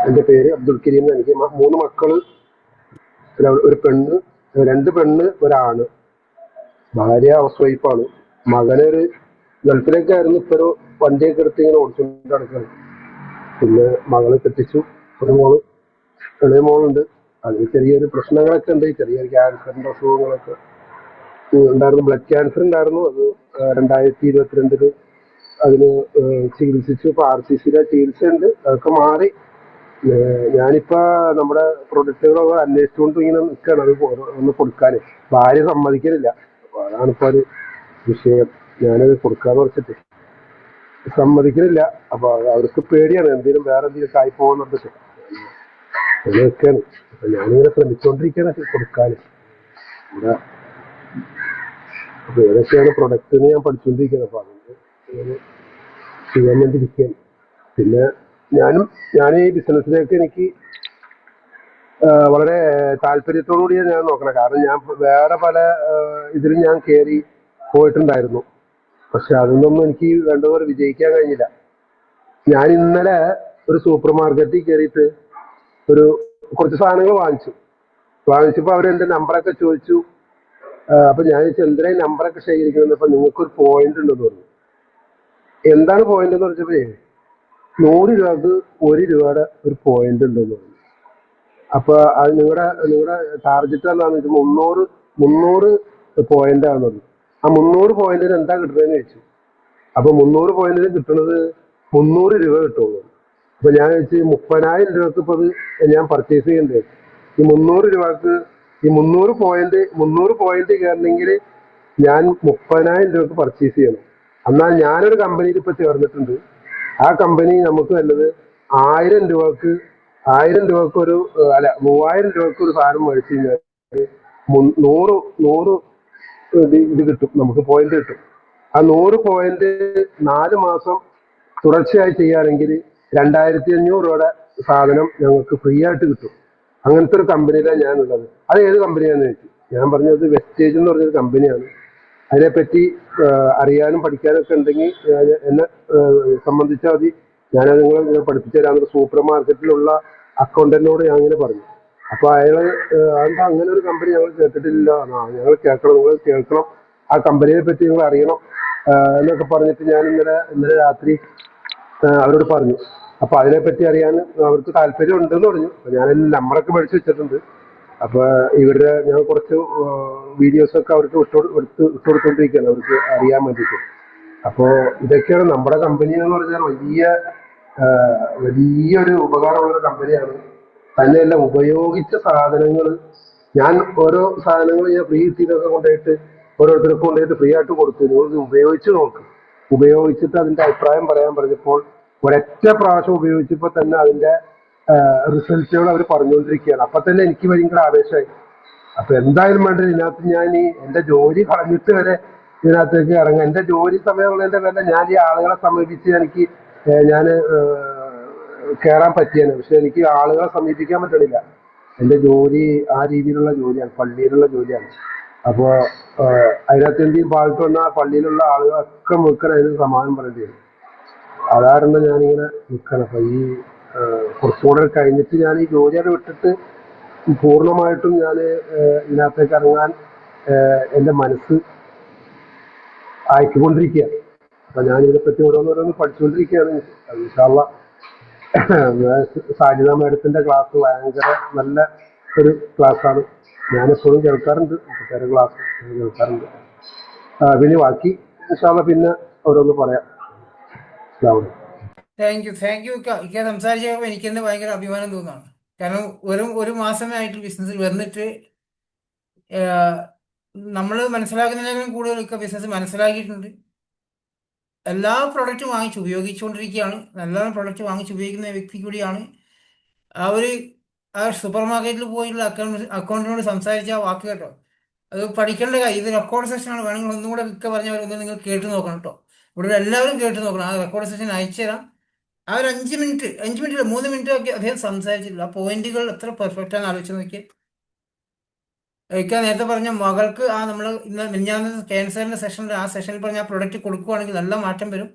എൻ്റെ പേര് അബ്ദുൽ കരീം. എനിക്ക് 3 മക്കള്, ഒരു പെണ്ണ്, 2 പെണ്ണ്, ഒരാണ്. ഭാര്യ ഹൗസ് വൈഫാണ്. മകനൊരു ഗൾഫിലേക്കായിരുന്നു, ഇപ്പൊ ഒരു വണ്ടിയൊക്കെ എടുത്ത് ഇങ്ങനെ ഓടിച്ചുകൊണ്ട് നടക്കുകയാണ്. പിന്നെ മകള് കെട്ടിച്ചു, ഒരു ഇളയ മോളുണ്ട്. അതിന് ചെറിയൊരു പ്രശ്നങ്ങളൊക്കെ ഉണ്ട്, ചെറിയൊരു ക്യാൻസറിന്റെ അസുഖങ്ങളൊക്കെ ഉണ്ടായിരുന്നു. ബ്ലഡ് ക്യാൻസർ ഉണ്ടായിരുന്നു. അത് 2022 അതിന് ചികിത്സിച്ചു. ഇപ്പൊ RCCയുടെ ചികിത്സ ഉണ്ട്, അതൊക്കെ മാറി. ഞാനിപ്പോ നമ്മുടെ പ്രൊഡക്റ്റുകളൊക്കെ അന്വേഷിച്ചുകൊണ്ട് ഇങ്ങനെ നിൽക്കുകയാണ്, അത് ഒന്ന് കൊടുക്കാൻ. ഭാര്യ സമ്മതിക്കുന്നില്ല. അപ്പൊ അതാണിപ്പോ ഒരു വിഷയം, ഞാനത് കൊടുക്കാന്ന് വെച്ചിട്ട്. സമ്മതിക്കുന്നില്ല. അപ്പൊ അവർക്ക് പേടിയാണ് എന്തെങ്കിലും വേറെ എന്തെങ്കിലും ആയി പോകുന്നുണ്ട്. അങ്ങനെയൊക്കെയാണ്. അപ്പൊ ഞാനിങ്ങനെ ശ്രമിച്ചുകൊണ്ടിരിക്കുകയാണ് കൊടുക്കാൻ. ഇവിടെ അപ്പൊ ഏതൊക്കെയാണ് പ്രൊഡക്റ്റ് ഞാൻ പഠിച്ചുകൊണ്ടിരിക്കുന്നത്. അപ്പൊ അതിന് ഇങ്ങനെ ചെയ്യാൻ വേണ്ടി ഇരിക്കുകയാണ്. പിന്നെ ഞാൻ ഈ ബിസിനസ്സിലേക്ക് എനിക്ക് വളരെ താല്പര്യത്തോടു കൂടിയാണ് ഞാൻ നോക്കണം. കാരണം ഞാൻ വേറെ പല ഇതിലും ഞാൻ കയറി പോയിട്ടുണ്ടായിരുന്നു. പക്ഷെ അതിനൊന്നും എനിക്ക് വേണ്ടതുപോലെ വിജയിക്കാൻ കഴിഞ്ഞില്ല. ഞാൻ ഇന്നലെ ഒരു സൂപ്പർ മാർക്കറ്റിൽ കയറിയിട്ട് ഒരു കുറച്ച് സാധനങ്ങൾ വാങ്ങിച്ചപ്പോൾ അവരെന്റെ നമ്പറൊക്കെ ചോദിച്ചു. അപ്പൊ ഞാൻ ചോദിച്ചു എന്തിനാ ഈ നമ്പറൊക്കെ ശേഖരിക്കുന്നത്. അപ്പൊ നിങ്ങൾക്കൊരു പോയിന്റ് ഉണ്ടെന്ന് പറഞ്ഞു. എന്താണ് പോയിന്റ് എന്ന് പറഞ്ഞപ്പോഴേ 100 രൂപക്ക് 1 രൂപയുടെ ഒരു പോയിന്റ് ഉണ്ടെന്ന് പറഞ്ഞു. അപ്പൊ അത് നിങ്ങളുടെ ടാർഗറ്റ് എന്താണെന്ന് വെച്ചാൽ 300 പോയിന്റ് ആണെന്ന് പറഞ്ഞു. ആ 300 പോയിന്റിന് എന്താ കിട്ടുന്നതെന്ന് ചോദിച്ചു. അപ്പൊ 300 പോയിന്റിന് കിട്ടുന്നത് 300 രൂപ കിട്ടുള്ളൂ. അപ്പൊ ഞാൻ വെച്ച് 30,000 രൂപക്ക് ഇപ്പൊ അത് ഞാൻ പർച്ചേസ് ചെയ്യണ്ടേ. ഈ 300 രൂപക്ക് ഈ 300 പോയിന്റ് കയറണമെങ്കിൽ ഞാൻ 30,000 രൂപക്ക് പർച്ചേസ് ചെയ്യണം. എന്നാൽ ഞാനൊരു കമ്പനിയിൽ ഇപ്പൊ ചേർന്നിട്ടുണ്ട്. ആ കമ്പനി നമുക്ക് നല്ലത് 1000 രൂപക്ക് ഒരു അല്ല 3000 രൂപക്ക് ഒരു സാധനം മേടിച്ചു കഴിഞ്ഞാൽ 100 ഇത് കിട്ടും, നമുക്ക് പോയിന്റ് കിട്ടും. ആ 100 പോയിന്റ് 4 മാസം തുടർച്ചയായി ചെയ്യുകയാണെങ്കിൽ 2500 രൂപയുടെ സാധനം ഞങ്ങൾക്ക് ഫ്രീ ആയിട്ട് കിട്ടും. അങ്ങനത്തെ ഒരു കമ്പനിയിലാണ് ഞാനുള്ളത്. അത് ഏത് കമ്പനിയാണെന്ന് ചോദിച്ചു. ഞാൻ പറഞ്ഞത് വെസ്റ്റേജ് എന്ന് പറഞ്ഞൊരു കമ്പനിയാണ്. അതിനെപ്പറ്റി അറിയാനും പഠിക്കാനും ഒക്കെ ഉണ്ടെങ്കിൽ എന്നെ സംബന്ധിച്ചാൽ മതി. ഞാനത് നിങ്ങളെ പഠിപ്പിച്ചു തരാം. സൂപ്പർ മാർക്കറ്റിലുള്ള അക്കൗണ്ടന്റിനോട് ഞാൻ അങ്ങനെ പറഞ്ഞു. അപ്പൊ അയാള് എന്താ അങ്ങനെ ഒരു കമ്പനി ഞങ്ങൾ കേട്ടിട്ടില്ല. ഞങ്ങൾ കേൾക്കണം, നിങ്ങൾ കേൾക്കണം, ആ കമ്പനിയെ പറ്റി നിങ്ങൾ അറിയണം എന്നൊക്കെ പറഞ്ഞിട്ട് ഞാൻ ഇന്നലെ രാത്രി അവരോട് പറഞ്ഞു. അപ്പൊ അതിനെപ്പറ്റി അറിയാൻ അവർക്ക് താല്പര്യം ഉണ്ടെന്ന് പറഞ്ഞു. അപ്പൊ ഞാൻ നമ്പറൊക്കെ മേടിച്ചു വെച്ചിട്ടുണ്ട്. അപ്പൊ ഞാൻ കുറച്ച് വീഡിയോസ് ഒക്കെ അവർക്ക് ഇട്ടുകൊടുത്തോണ്ടിരിക്കുകയാണ്, അവർക്ക് അറിയാൻ വേണ്ടിയിട്ട്. അപ്പോ ഇതൊക്കെയാണ് നമ്മുടെ കമ്പനി എന്ന് പറഞ്ഞാൽ വലിയൊരു ഉപകാരമുള്ള ഒരു കമ്പനിയാണ്. തന്നെയല്ല, ഉപയോഗിച്ച സാധനങ്ങൾ ഞാൻ ഓരോ സാധനങ്ങൾ ഞാൻ ഫ്രീ കിട്ടിയതൊക്കെ കൊണ്ടുപോയിട്ട് ഓരോരുത്തർക്ക് കൊണ്ടുപോയിട്ട് ഫ്രീ ആയിട്ട് കൊടുത്തു. ഇത് ഉപയോഗിച്ച് നോക്ക്. ഉപയോഗിച്ചിട്ട് അതിന്റെ അഭിപ്രായം പറയാൻ പറഞ്ഞപ്പോൾ ഒരൊറ്റ പ്രാവശ്യം ഉപയോഗിച്ചപ്പോൾ തന്നെ അതിന്റെ റിസൾട്ടുകൾ അവർ പറഞ്ഞുകൊണ്ടിരിക്കുകയാണ്. അപ്പൊ തന്നെ എനിക്ക് ഭയങ്കര ആവേശമായി. അപ്പൊ എന്തായാലും വേണ്ടത് ഇതിനകത്ത് ഞാൻ എന്റെ ജോലി കളഞ്ഞിട്ട് വരെ ഇതിനകത്തേക്ക് ഇറങ്ങാം. എന്റെ ജോലി സമയമുള്ളതിന്റെ പേരിൽ ഞാൻ ഈ ആളുകളെ സമീപിച്ച് എനിക്ക് ഞാൻ കയറാൻ പറ്റിയാണ്. പക്ഷെ എനിക്ക് ആളുകളെ സമീപിക്കാൻ പറ്റണില്ല. എന്റെ ജോലി ആ രീതിയിലുള്ള ജോലിയാണ്, പള്ളിയിലുള്ള ജോലിയാണ്. അപ്പോ അതിനകത്ത് എന്തെങ്കിലും പാട്ട് വന്നാൽ പള്ളിയിലുള്ള ആളുകളൊക്കെ നിൽക്കണം, അതിന് സമാധാനം പറയേണ്ടി വരും. അതായിരുന്നു ഞാനിങ്ങനെ നിൽക്കണം. അപ്പൊ ഈ കുറച്ചുകൂടെ കഴിഞ്ഞിട്ട് ഞാൻ ഈ ജോലിയൊക്കെ വിട്ടിട്ട് പൂർണ്ണമായിട്ടും ഞാൻ ഇതിനകത്തേക്ക് ഇറങ്ങാൻ എന്റെ മനസ്സ് അയച്ചുകൊണ്ടിരിക്കുകയാണ്. അപ്പൊ ഞാൻ ഇതിനെപ്പറ്റി ഓരോന്നോരോന്ന് പഠിച്ചുകൊണ്ടിരിക്കുകയാണ്. ഇൻഷാ അള്ളാ സാജിദ മാഡത്തിന്റെ ക്ലാസ് ഭയങ്കര നല്ല ഒരു ക്ലാസ്സാണ്. ഞാനെപ്പോഴും കേൾക്കാറുണ്ട്, കുട്ടികളുടെ ക്ലാസ് കേൾക്കാറുണ്ട്. പിന്നെ ബാക്കി ഇൻഷാ അള്ളാ പിന്നെ ഓരോന്ന് പറയാം. അസ്സലാമു അലൈക്കും. താങ്ക് യു ഇക്ക സംസാരിച്ചപ്പോൾ എനിക്ക് തന്നെ ഭയങ്കര അഭിമാനം തോന്നുകയാണ്. കാരണം ഒരു മാസമേ ആയിട്ട് ബിസിനസ്സിൽ വന്നിട്ട് നമ്മൾ മനസ്സിലാക്കുന്നതിനേക്കാളും കൂടുതൽ ഇക്ക ബിസിനസ് മനസ്സിലാക്കിയിട്ടുണ്ട്. എല്ലാ പ്രൊഡക്റ്റും വാങ്ങിച്ച് ഉപയോഗിച്ചുകൊണ്ടിരിക്കുകയാണ്. നല്ല പ്രൊഡക്റ്റ് വാങ്ങിച്ച് ഉപയോഗിക്കുന്ന വ്യക്തി കൂടിയാണ്. ആ സൂപ്പർ മാർക്കറ്റിൽ പോയിട്ടുള്ള അക്കൗണ്ടിനോട് സംസാരിച്ച ആ വാക്ക് കേട്ടോ, അത് പഠിക്കേണ്ട കാര്യം. ഇത് റെക്കോർഡ് സെഷനാണ്. വേണമെങ്കിൽ ഒന്നുകൂടെ ഇക്ക പറഞ്ഞവരൊന്നും നിങ്ങൾ കേട്ട് നോക്കണം കേട്ടോ. ഇവിടെ എല്ലാവരും കേട്ട് നോക്കണം. ആ റെക്കോർഡ് സെഷൻ അയച്ചു തരാം. ആ ഒരു 5 മിനിറ്റ് 3 മിനിറ്റ് ഒക്കെ അദ്ദേഹം സംസാരിച്ചിട്ടില്ല. ആ പോയിന്റുകൾ എത്ര പെർഫെക്റ്റ് ആണെന്ന് ആലോചിച്ച് നോക്കിയാൽ. എനിക്ക് നേരത്തെ പറഞ്ഞ മകൾക്ക് നമ്മൾ ഇന്ന് മിഞ്ഞാന്ന് ക്യാൻസറിന്റെ സെഷനിൽ ആ സെഷനിൽ പറഞ്ഞ ആ പ്രൊഡക്റ്റ് കൊടുക്കുവാണെങ്കിൽ നല്ല മാറ്റം വരും.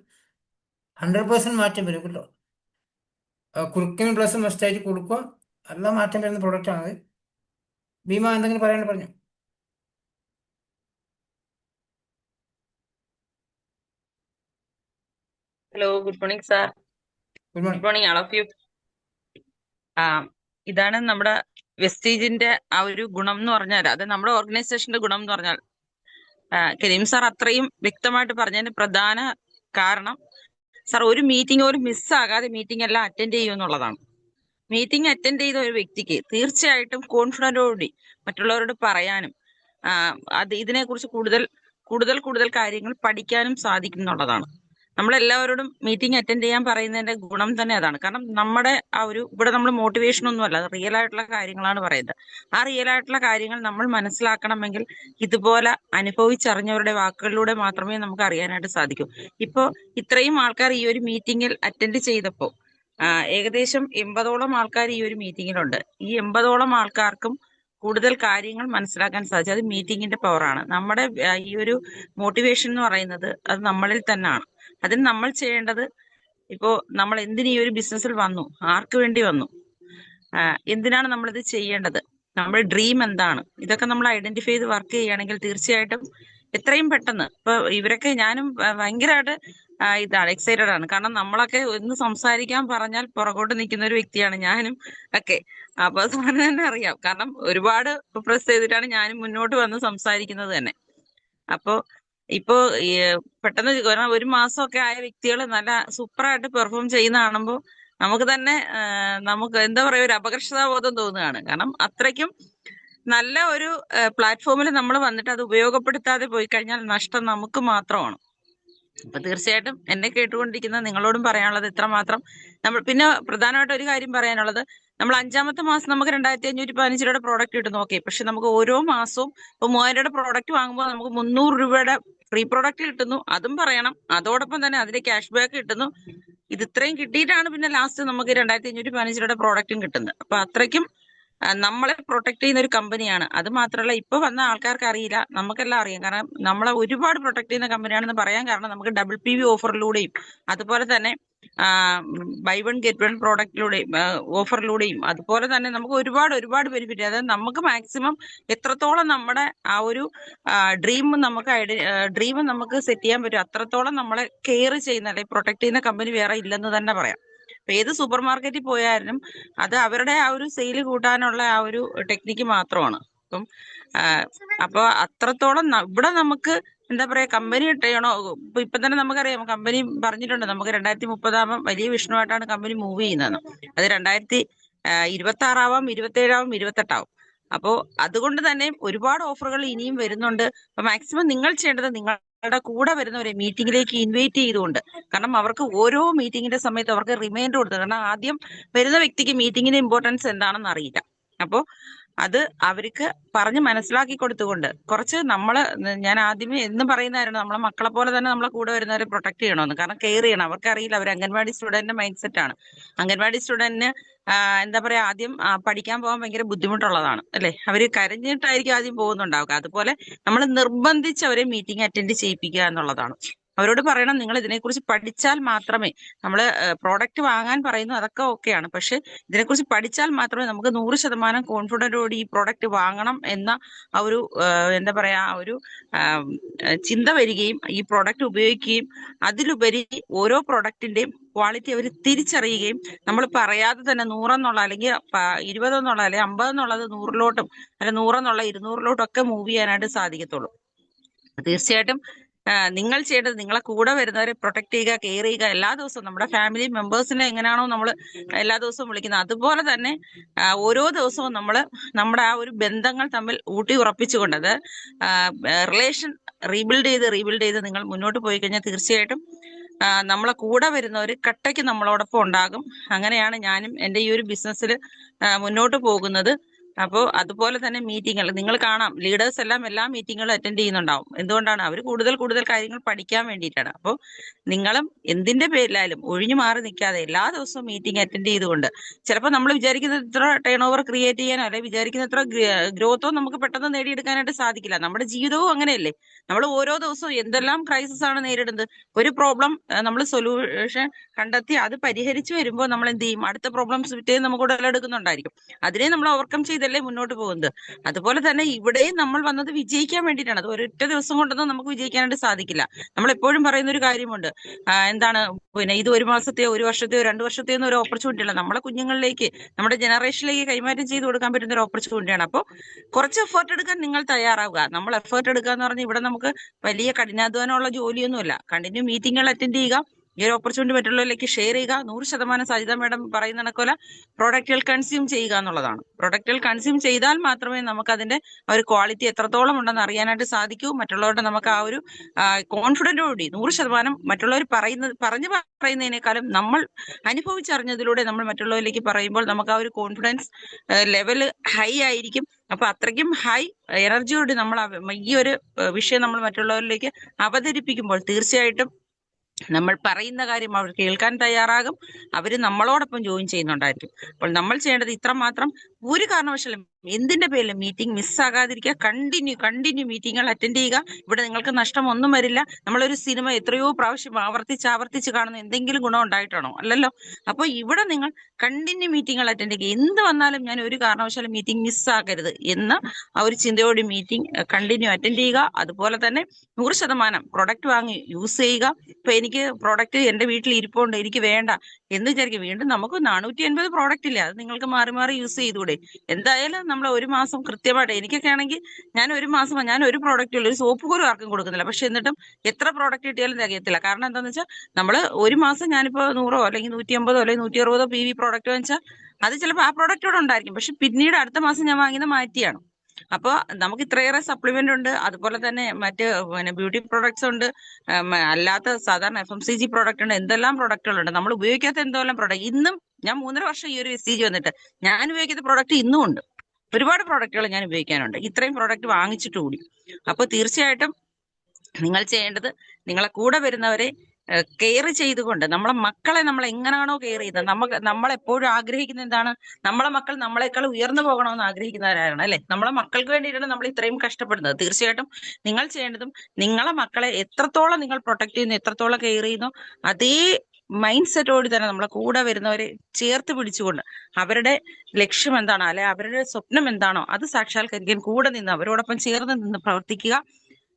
100% മാറ്റം വരും കേട്ടോ. കുറുക്കിനും പ്ലസ് മസ്റ്റായിട്ട് കൊടുക്കുക. നല്ല മാറ്റം വരുന്ന പ്രൊഡക്റ്റാണ്. ഭീമ എന്തെങ്കിലും പറയാണ്ട് പറഞ്ഞു. Hello, good morning sir. Good good morning. Morning all of you. ഇതാണ് നമ്മുടെ വെസ്റ്റീജിന്റെ ആ ഒരു ഗുണം എന്ന് പറഞ്ഞാൽ, അത് നമ്മുടെ ഓർഗനൈസേഷന്റെ ഗുണം എന്ന് പറഞ്ഞാൽ, കരീം സാർ അത്രയും വ്യക്തമായിട്ട് പറഞ്ഞതിന് പ്രധാന കാരണം സാർ ഒരു മീറ്റിംഗ് പോലും മിസ്സാകാതെ മീറ്റിംഗ് എല്ലാം അറ്റൻഡ് ചെയ്യും എന്നുള്ളതാണ്. മീറ്റിംഗ് അറ്റൻഡ് ചെയ്ത ഒരു വ്യക്തിക്ക് തീർച്ചയായിട്ടും കോൺഫിഡന്റോടുകൂടി മറ്റുള്ളവരോട് പറയാനും ഇതിനെക്കുറിച്ച് കൂടുതൽ കാര്യങ്ങൾ പഠിക്കാനും സാധിക്കും എന്നുള്ളതാണ്. നമ്മളെല്ലാവരോടും മീറ്റിംഗ് അറ്റൻഡ് ചെയ്യാൻ പറയുന്നതിന്റെ ഗുണം തന്നെ അതാണ്. കാരണം നമ്മുടെ ആ ഒരു ഇവിടെ നമ്മൾ മോട്ടിവേഷൻ ഒന്നുമല്ല, അത് റിയൽ ആയിട്ടുള്ള കാര്യങ്ങളാണ് പറയുന്നത്. ആ റിയൽ ആയിട്ടുള്ള കാര്യങ്ങൾ നമ്മൾ മനസ്സിലാക്കണമെങ്കിൽ ഇതുപോലെ അനുഭവിച്ചറിഞ്ഞവരുടെ വാക്കുകളിലൂടെ മാത്രമേ നമുക്ക് അറിയാനായിട്ട് സാധിക്കൂ. ഇപ്പോ ഇത്രയും ആൾക്കാർ ഈ ഒരു മീറ്റിംഗിൽ അറ്റൻഡ് ചെയ്തപ്പോൾ ഏകദേശം 80ഓളം ആൾക്കാർ ഈ ഒരു മീറ്റിംഗിലുണ്ട്. ഈ 80ഓളം ആൾക്കാർക്കും കൂടുതൽ കാര്യങ്ങൾ മനസ്സിലാക്കാൻ സാധിച്ചു. അത് മീറ്റിംഗിന്റെ പവറാണ്. നമ്മുടെ ഈ ഒരു മോട്ടിവേഷൻ എന്ന് പറയുന്നത് അത് നമ്മളിൽ തന്നെയാണ്. അതിന് നമ്മൾ ചെയ്യേണ്ടത്, ഇപ്പോ നമ്മൾ എന്തിന് ഈ ഒരു ബിസിനസ്സിൽ വന്നു, ആർക്ക് വേണ്ടി വന്നു, എന്തിനാണ് നമ്മളിത് ചെയ്യേണ്ടത്, നമ്മുടെ ഡ്രീം എന്താണ്, ഇതൊക്കെ നമ്മൾ ഐഡന്റിഫൈ ചെയ്ത് വർക്ക് ചെയ്യുകയാണെങ്കിൽ തീർച്ചയായിട്ടും എത്രയും പെട്ടെന്ന് ഇപ്പൊ ഇവരൊക്കെ ഞാനും ഭയങ്കരമായിട്ട് ഇതാണ് എക്സൈറ്റഡ് ആണ്. കാരണം നമ്മളൊക്കെ ഒന്ന് സംസാരിക്കാൻ പറഞ്ഞാൽ പുറകോട്ട് നിൽക്കുന്ന ഒരു വ്യക്തിയാണ് ഞാനും ഒക്കെ. അപ്പൊ സാറിന് തന്നെ അറിയാം, കാരണം ഒരുപാട് പ്രസ് ചെയ്തിട്ടാണ് ഞാനും മുന്നോട്ട് വന്ന് സംസാരിക്കുന്നത് തന്നെ. അപ്പോ ഇപ്പോ ഈ പെട്ടെന്ന് കാരണം ഒരു മാസമൊക്കെ ആയ വ്യക്തികൾ നല്ല സൂപ്പറായിട്ട് പെർഫോം ചെയ്യുന്ന കാണുമ്പോൾ നമുക്ക് തന്നെ നമുക്ക് എന്താ പറയാ ഒരു അപകർഷതാബോധം തോന്നുകയാണ്. കാരണം അത്രയ്ക്കും നല്ല ഒരു പ്ലാറ്റ്ഫോമിൽ നമ്മൾ വന്നിട്ട് അത് ഉപയോഗപ്പെടുത്താതെ പോയി കഴിഞ്ഞാൽ നഷ്ടം നമുക്ക് മാത്രമാണ്. അപ്പൊ തീർച്ചയായിട്ടും എന്നെ കേട്ടുകൊണ്ടിരിക്കുന്ന നിങ്ങളോടും പറയാനുള്ളത് ഇത്രമാത്രം. നമ്മൾ പിന്നെ പ്രധാനമായിട്ട് ഒരു കാര്യം പറയാനുള്ളത്, നമ്മൾ 5ാമത്തെ മാസം നമുക്ക് 2515 രൂപയുടെ പ്രോഡക്റ്റ് കിട്ടുന്നു, ഓക്കെ. പക്ഷെ നമുക്ക് ഓരോ മാസവും ഇപ്പൊ 3000 രൂപയുടെ പ്രോഡക്റ്റ് വാങ്ങുമ്പോൾ നമുക്ക് 300 രൂപയുടെ ഫ്രീ പ്രോഡക്റ്റ് കിട്ടുന്നു, അതും പറയണം. അതോടൊപ്പം തന്നെ അതിന്റെ ക്യാഷ് ബാക്ക് കിട്ടുന്നു. ഇത് ഇത്രയും കിട്ടിയിട്ടാണ് പിന്നെ ലാസ്റ്റ് നമുക്ക് 2515 രൂപയുടെ പ്രോഡക്റ്റും കിട്ടുന്നത്. അപ്പൊ അത്രയ്ക്കും നമ്മളെ പ്രൊട്ടക്ട് ചെയ്യുന്ന ഒരു കമ്പനിയാണ്. അത് മാത്രമല്ല ഇപ്പൊ വന്ന ആൾക്കാർക്ക് അറിയില്ല, നമുക്കെല്ലാം അറിയാം. കാരണം നമ്മളെ ഒരുപാട് പ്രൊട്ടക്ട് ചെയ്യുന്ന കമ്പനിയാണെന്ന് പറയാൻ കാരണം നമുക്ക് WPV ഓഫറിലൂടെയും അതുപോലെ തന്നെ ബൈ വൺ ഗെറ്റ് വൺ പ്രോഡക്റ്റിലൂടെയും ഓഫറിലൂടെയും അതുപോലെ തന്നെ നമുക്ക് ഒരുപാട് ഒരുപാട് ബെനിഫിറ്റ്, അതായത് നമുക്ക് മാക്സിമം എത്രത്തോളം നമ്മുടെ ആ ഒരു ഡ്രീം നമുക്ക് സെറ്റ് ചെയ്യാൻ പറ്റും അത്രത്തോളം നമ്മളെ കെയർ ചെയ്യുന്ന അല്ലെങ്കിൽ പ്രൊട്ടക്ട് ചെയ്യുന്ന കമ്പനി വേറെ ഇല്ലെന്ന് തന്നെ പറയാം. അപ്പൊ ഏത് സൂപ്പർ മാർക്കറ്റിൽ പോയാലും അത് അവരുടെ ആ ഒരു സെയിൽ കൂട്ടാനുള്ള ആ ഒരു ടെക്നിക്ക് മാത്രമാണ്. അപ്പം അപ്പൊ അത്രത്തോളം ഇവിടെ നമുക്ക് എന്താ പറയാ കമ്പനി ചെയ്യണോ, ഇപ്പൊ തന്നെ നമുക്കറിയാം, കമ്പനി പറഞ്ഞിട്ടുണ്ട് നമുക്ക് 2030 വലിയ വിഷനുമായിട്ടാണ് കമ്പനി മൂവ് ചെയ്യുന്നത്. അത് 2026 27 28 അപ്പോ അതുകൊണ്ട് തന്നെ ഒരുപാട് ഓഫറുകൾ ഇനിയും വരുന്നുണ്ട്. അപ്പൊ മാക്സിമം നിങ്ങൾ ചെയ്യേണ്ടത് നിങ്ങളുടെ കൂടെ വരുന്നവരെ മീറ്റിംഗിലേക്ക് ഇൻവൈറ്റ് ചെയ്തുകൊണ്ട്, കാരണം അവർക്ക് ഓരോ മീറ്റിംഗിന്റെ സമയത്ത് അവർക്ക് റിമൈൻഡർ കൊടുത്തത്, കാരണം ആദ്യം വരുന്ന വ്യക്തിക്ക് മീറ്റിംഗിന്റെ ഇമ്പോർട്ടൻസ് എന്താണെന്ന് അറിയില്ല. അപ്പോ അത് അവർക്ക് പറഞ്ഞ് മനസ്സിലാക്കി കൊടുത്തുകൊണ്ട് കുറച്ച് ഞാൻ ആദ്യമേ എന്നും പറയുന്നതായിരുന്നു, നമ്മളെ മക്കളെ പോലെ തന്നെ നമ്മളെ കൂടെ വരുന്നവരെ പ്രൊട്ടക്ട് ചെയ്യണമെന്ന്. കാരണം കെയർ ചെയ്യണം. അവർക്കറിയില്ല, അവർ അംഗൻവാടി സ്റ്റുഡന്റിന്റെ മൈൻഡ് സെറ്റ് ആണ്. അംഗൻവാടി സ്റ്റുഡന്റിന് എന്താ പറയാ ആദ്യം പഠിക്കാൻ പോകാൻ ഭയങ്കര ബുദ്ധിമുട്ടുള്ളതാണ് അല്ലെ, അവര് കരഞ്ഞിട്ടായിരിക്കും ആദ്യം പോകുന്നുണ്ടാവുക. അതുപോലെ നമ്മൾ നിർബന്ധിച്ച് അവരെ മീറ്റിംഗ് അറ്റൻഡ് ചെയ്യിപ്പിക്കുക എന്നുള്ളതാണ്. അവരോട് പറയണം, നിങ്ങൾ ഇതിനെക്കുറിച്ച് പഠിച്ചാൽ മാത്രമേ, നമ്മൾ പ്രോഡക്റ്റ് വാങ്ങാൻ പറയുന്നു അതൊക്കെ ഓക്കെയാണ്, പക്ഷെ ഇതിനെക്കുറിച്ച് പഠിച്ചാൽ മാത്രമേ നമുക്ക് 100% കോൺഫിഡന്റോട് ഈ പ്രോഡക്റ്റ് വാങ്ങണം എന്ന ആ ഒരു എന്താ പറയാ ആ ഒരു ചിന്ത വരികയും ഈ പ്രോഡക്റ്റ് ഉപയോഗിക്കുകയും അതിലുപരി ഓരോ പ്രോഡക്റ്റിന്റെയും ക്വാളിറ്റി അവർ തിരിച്ചറിയുകയും നമ്മൾ പറയാതെ തന്നെ 100 എന്നുള്ള അല്ലെങ്കിൽ 20 എന്നുള്ള അല്ലെങ്കിൽ 50 എന്നുള്ളത് 100-ലോട്ടും അല്ലെങ്കിൽ 100 എന്നുള്ള 200-ലോട്ടും ഒക്കെ മൂവ് ചെയ്യാനായിട്ട് സാധിക്കത്തുള്ളൂ. തീർച്ചയായിട്ടും നിങ്ങൾ ചെയ്യേണ്ടത് നിങ്ങളെ കൂടെ വരുന്നവരെ പ്രൊട്ടക്ട് ചെയ്യുക, കെയർ ചെയ്യുക. എല്ലാ ദിവസവും നമ്മുടെ ഫാമിലി മെമ്പേഴ്സിനെ എങ്ങനെയാണോ നമ്മൾ എല്ലാ ദിവസവും വിളിക്കുന്നത്, അതുപോലെ തന്നെ ഓരോ ദിവസവും നമ്മൾ നമ്മുടെ ആ ഒരു ബന്ധങ്ങൾ തമ്മിൽ ഊട്ടി ഉറപ്പിച്ചുകൊണ്ട്, അത് റിലേഷൻ റീബിൽഡ് ചെയ്ത് നിങ്ങൾ മുന്നോട്ട് പോയി കഴിഞ്ഞാൽ തീർച്ചയായിട്ടും നമ്മളെ കൂടെ വരുന്നവർ കട്ടയ്ക്ക് നമ്മളോടൊപ്പം ഉണ്ടാകും. അങ്ങനെയാണ് ഞാനും എൻ്റെ ഈ ഒരു ബിസിനസ്സിൽ മുന്നോട്ട് പോകുന്നത്. അപ്പോൾ അതുപോലെ തന്നെ മീറ്റിങ്ങൾ നിങ്ങൾ കാണാം, ലീഡേഴ്സ് എല്ലാം എല്ലാ മീറ്റിങ്ങുകളും അറ്റൻഡ് ചെയ്യുന്നുണ്ടാവും. എന്തുകൊണ്ടാണ്? അവർ കൂടുതൽ കാര്യങ്ങൾ പഠിക്കാൻ വേണ്ടിയിട്ടാണ്. അപ്പോൾ നിങ്ങളും എന്തിന്റെ പേരിലായാലും ഒഴിഞ്ഞു മാറി നിൽക്കാതെ എല്ലാ ദിവസവും മീറ്റിംഗ് അറ്റൻഡ് ചെയ്തുകൊണ്ട്, ചിലപ്പോൾ നമ്മൾ വിചാരിക്കുന്ന ഇത്ര ടേൺ ഓവർ ക്രിയേറ്റ് ചെയ്യാനോ അല്ലെങ്കിൽ വിചാരിക്കുന്ന ഇത്ര ഗ്രോത്തോ നമുക്ക് പെട്ടെന്ന് നേടിയെടുക്കാനായിട്ട് സാധിക്കില്ല. നമ്മുടെ ജീവിതവും അങ്ങനെയല്ലേ. നമ്മൾ ഓരോ ദിവസവും എന്തെല്ലാം ക്രൈസിസ് ആണ് നേരിടുന്നത്. ഒരു പ്രോബ്ലം നമ്മൾ സൊല്യൂഷൻ കണ്ടെത്തി അത് പരിഹരിച്ചു വരുമ്പോൾ നമ്മൾ എന്ത് ചെയ്യും, അടുത്ത പ്രോബ്ലംസ് വിറ്റേ നമുക്ക് ഉടലെടുക്കുന്നുണ്ടായിരിക്കും. അതിനെ നമ്മൾ ഓവർകം ചെയ്തല്ലേ മുന്നോട്ട് പോകുന്നത്. അതുപോലെ തന്നെ ഇവിടെയും നമ്മൾ വന്നത് വിജയിക്കാൻ വേണ്ടിയിട്ടാണ്. അത് ഒരൊറ്റ ദിവസം കൊണ്ടൊന്നും നമുക്ക് വിജയിക്കാനായിട്ട് സാധിക്കില്ല. നമ്മൾ എപ്പോഴും പറയുന്ന ഒരു കാര്യമുണ്ട്, എന്താണ് പിന്നെ ഇത് 1 മാസത്തെയോ 1 വർഷത്തെയോ 2 വർഷത്തെയോ ഒന്നും ഒരു ഓപ്പർച്യൂണിറ്റി അല്ല, നമ്മളെ കുഞ്ഞുങ്ങളിലേക്ക് നമ്മുടെ ജനറേഷനിലേക്ക് കൈമാറ്റം ചെയ്ത് കൊടുക്കാൻ പറ്റുന്ന ഒരു ഓപ്പർച്യൂണിറ്റിയാണ്. അപ്പോൾ കുറച്ച് എഫേർട്ട് എടുക്കാൻ നിങ്ങൾ തയ്യാറാവുക. നമ്മൾ എഫേർട്ട് എടുക്കുക എന്ന് പറഞ്ഞാൽ ഇവിടെ നമുക്ക് വലിയ കഠിനാധ്വാനമുള്ള ജോലിയൊന്നുമില്ല. കണ്ടിന്യൂ മീറ്റിങ്ങുകൾ അറ്റൻഡ് ചെയ്യുക, ഈ ഒരു ഓപ്പർച്യൂണിറ്റി മറ്റുള്ളവരിലേക്ക് ഷെയർ ചെയ്യുക. 100% സജിത മാഡം പറയുന്ന കണക്കോല പ്രോഡക്റ്റുകൾ കൺസ്യൂം ചെയ്യുക എന്നുള്ളതാണ്. പ്രോഡക്റ്റുകൾ കൺസ്യൂം ചെയ്താൽ മാത്രമേ നമുക്ക് അതിന്റെ ആ ഒരു ക്വാളിറ്റി എത്രത്തോളം ഉണ്ടെന്ന് അറിയാനായിട്ട് സാധിക്കൂ. മറ്റുള്ളവരുടെ നമുക്ക് ആ ഒരു കോൺഫിഡന്റോടുകൂടി 100% മറ്റുള്ളവർ പറയുന്നതിനേക്കാളും നമ്മൾ അനുഭവിച്ചറിഞ്ഞതിലൂടെ നമ്മൾ മറ്റുള്ളവരിലേക്ക് പറയുമ്പോൾ നമുക്ക് ആ ഒരു കോൺഫിഡൻസ് ലെവല് ഹൈ ആയിരിക്കും. അപ്പൊ അത്രയ്ക്കും ഹൈ എനർജിയോട് നമ്മൾ ഈ ഒരു വിഷയം നമ്മൾ മറ്റുള്ളവരിലേക്ക് അവതരിപ്പിക്കുമ്പോൾ തീർച്ചയായിട്ടും നമ്മൾ പറയുന്ന കാര്യം അവർ കേൾക്കാൻ തയ്യാറാകും. അവർ നമ്മളോടൊപ്പം ജോയിൻ ചെയ്യുന്നുണ്ടായിരിക്കും. അപ്പോൾ നമ്മൾ ചെയ്യേണ്ടത് ഇത്രമാത്രം, ഒരു കാരണവശാലും എന്തിന്റെ പേരിലും മീറ്റിംഗ് മിസ്സാകാതിരിക്കുക. കണ്ടിന്യൂ മീറ്റിങ്ങുകൾ അറ്റൻഡ് ചെയ്യുക. ഇവിടെ നിങ്ങൾക്ക് നഷ്ടമൊന്നും വരില്ല. നമ്മളൊരു സിനിമ എത്രയോ പ്രാവശ്യം ആവർത്തിച്ച് കാണുന്ന എന്തെങ്കിലും ഗുണം ഉണ്ടായിട്ടാണോ? അല്ലല്ലോ. അപ്പോൾ ഇവിടെ നിങ്ങൾ കണ്ടിന്യൂ മീറ്റിങ്ങുകൾ അറ്റൻഡ് ചെയ്യുക. എന്ത് വന്നാലും ഞാൻ ഒരു കാരണവശാലും മീറ്റിംഗ് മിസ്സാക്കരുത് എന്ന ആ ഒരു ചിന്തയോടെ മീറ്റിംഗ് കണ്ടിന്യൂ അറ്റൻഡ് ചെയ്യുക. അതുപോലെ തന്നെ 100% പ്രൊഡക്റ്റ് വാങ്ങി യൂസ് ചെയ്യുക. ഇപ്പൊ എനിക്ക് പ്രോഡക്റ്റ് എന്റെ വീട്ടിൽ ഇരിപ്പുണ്ട്, എനിക്ക് വേണ്ട എന്ന് വിചാരിക്കും. വീണ്ടും നമുക്ക് 480 പ്രോഡക്റ്റ് ഇല്ല, അത് നിങ്ങൾക്ക് മാറി മാറി യൂസ് ചെയ്തുകൂടെ? എന്തായാലും നമ്മൾ ഒരു മാസം കൃത്യമായിട്ട്, എനിക്കൊക്കെ ആണെങ്കിൽ ഞാൻ ഒരു മാസം ഞാൻ ഒരു പ്രോഡക്റ്റ് ഉള്ളൂ, ഒരു സോപ്പ് പോലും ആർക്കും കൊടുക്കുന്നില്ല. പക്ഷെ എന്നിട്ടും എത്ര പ്രോഡക്റ്റ് കിട്ടിയാലും തികയത്തില്ല. കാരണം എന്താണെന്ന് വെച്ചാൽ നമ്മൾ ഒരു മാസം ഞാനിപ്പോ 100 അല്ലെങ്കിൽ 150 അല്ലെങ്കിൽ 160 PV പ്രോഡക്റ്റ് വാങ്ങിച്ചാൽ അത് ചിലപ്പോൾ ആ പ്രോഡക്റ്റ് ഇവിടെ ഉണ്ടായിരിക്കും. പക്ഷെ പിന്നീട് അടുത്ത മാസം ഞാൻ വാങ്ങിയത് മാറ്റിയാണ്. അപ്പൊ നമുക്ക് ഇത്രയേറെ സപ്ലിമെന്റ് ഉണ്ട്. അതുപോലെ തന്നെ മറ്റ് ബ്യൂട്ടി പ്രോഡക്ട്സ് ഉണ്ട്, അല്ലാത്ത സാധാരണ FMCG പ്രോഡക്റ്റ് ഉണ്ട്, എന്തെല്ലാം പ്രോഡക്റ്റുകളുണ്ട്. നമ്മൾ ഉപയോഗിക്കാത്ത എന്തെല്ലാം പ്രോഡക്റ്റ് ഇന്നും, ഞാൻ 3.5 വർഷം ഈ ഒരു SCG വന്നിട്ട് ഞാൻ ഉപയോഗിക്കുന്ന പ്രോഡക്റ്റ് ഇന്നും ഉണ്ട്. ഒരുപാട് പ്രോഡക്റ്റുകൾ ഞാൻ ഉപയോഗിക്കാനുണ്ട്, ഇത്രയും പ്രോഡക്റ്റ് വാങ്ങിച്ചിട്ട് കൂടി. അപ്പൊ തീർച്ചയായിട്ടും നിങ്ങൾ ചെയ്യേണ്ടത് നിങ്ങളെ കൂടെ വരുന്നവരെ കെയർ ചെയ്തുകൊണ്ട്, നമ്മളെ മക്കളെ നമ്മൾ എങ്ങനെയാണോ കെയർ ചെയ്യുന്നത്, നമ്മളെപ്പോഴും ആഗ്രഹിക്കുന്ന എന്താണ്? നമ്മളെ മക്കൾ നമ്മളെക്കാൾ ഉയർന്നു പോകണമെന്ന് ആഗ്രഹിക്കുന്നവരാണ് അല്ലെ? നമ്മളെ മക്കൾക്ക് വേണ്ടിയിട്ടാണ് നമ്മൾ ഇത്രയും കഷ്ടപ്പെടുന്നത്. തീർച്ചയായിട്ടും നിങ്ങൾ ചെയ്യേണ്ടതും നിങ്ങളെ മക്കളെ എത്രത്തോളം നിങ്ങൾ പ്രൊട്ടക്ട് ചെയ്യുന്നു, എത്രത്തോളം കെയർ ചെയ്യുന്നു, അതേ മൈൻഡ് സെറ്റോട് തന്നെ നമ്മളെ കൂടെ വരുന്നവരെ ചേർത്ത് പിടിച്ചുകൊണ്ട് അവരുടെ ലക്ഷ്യം എന്താണോ അല്ലെ അവരുടെ സ്വപ്നം എന്താണോ അത് സാക്ഷാത്കരിക്കാൻ കൂടെ നിന്ന് അവരോടൊപ്പം ചേർന്ന് നിന്ന് പ്രവർത്തിക്കുക.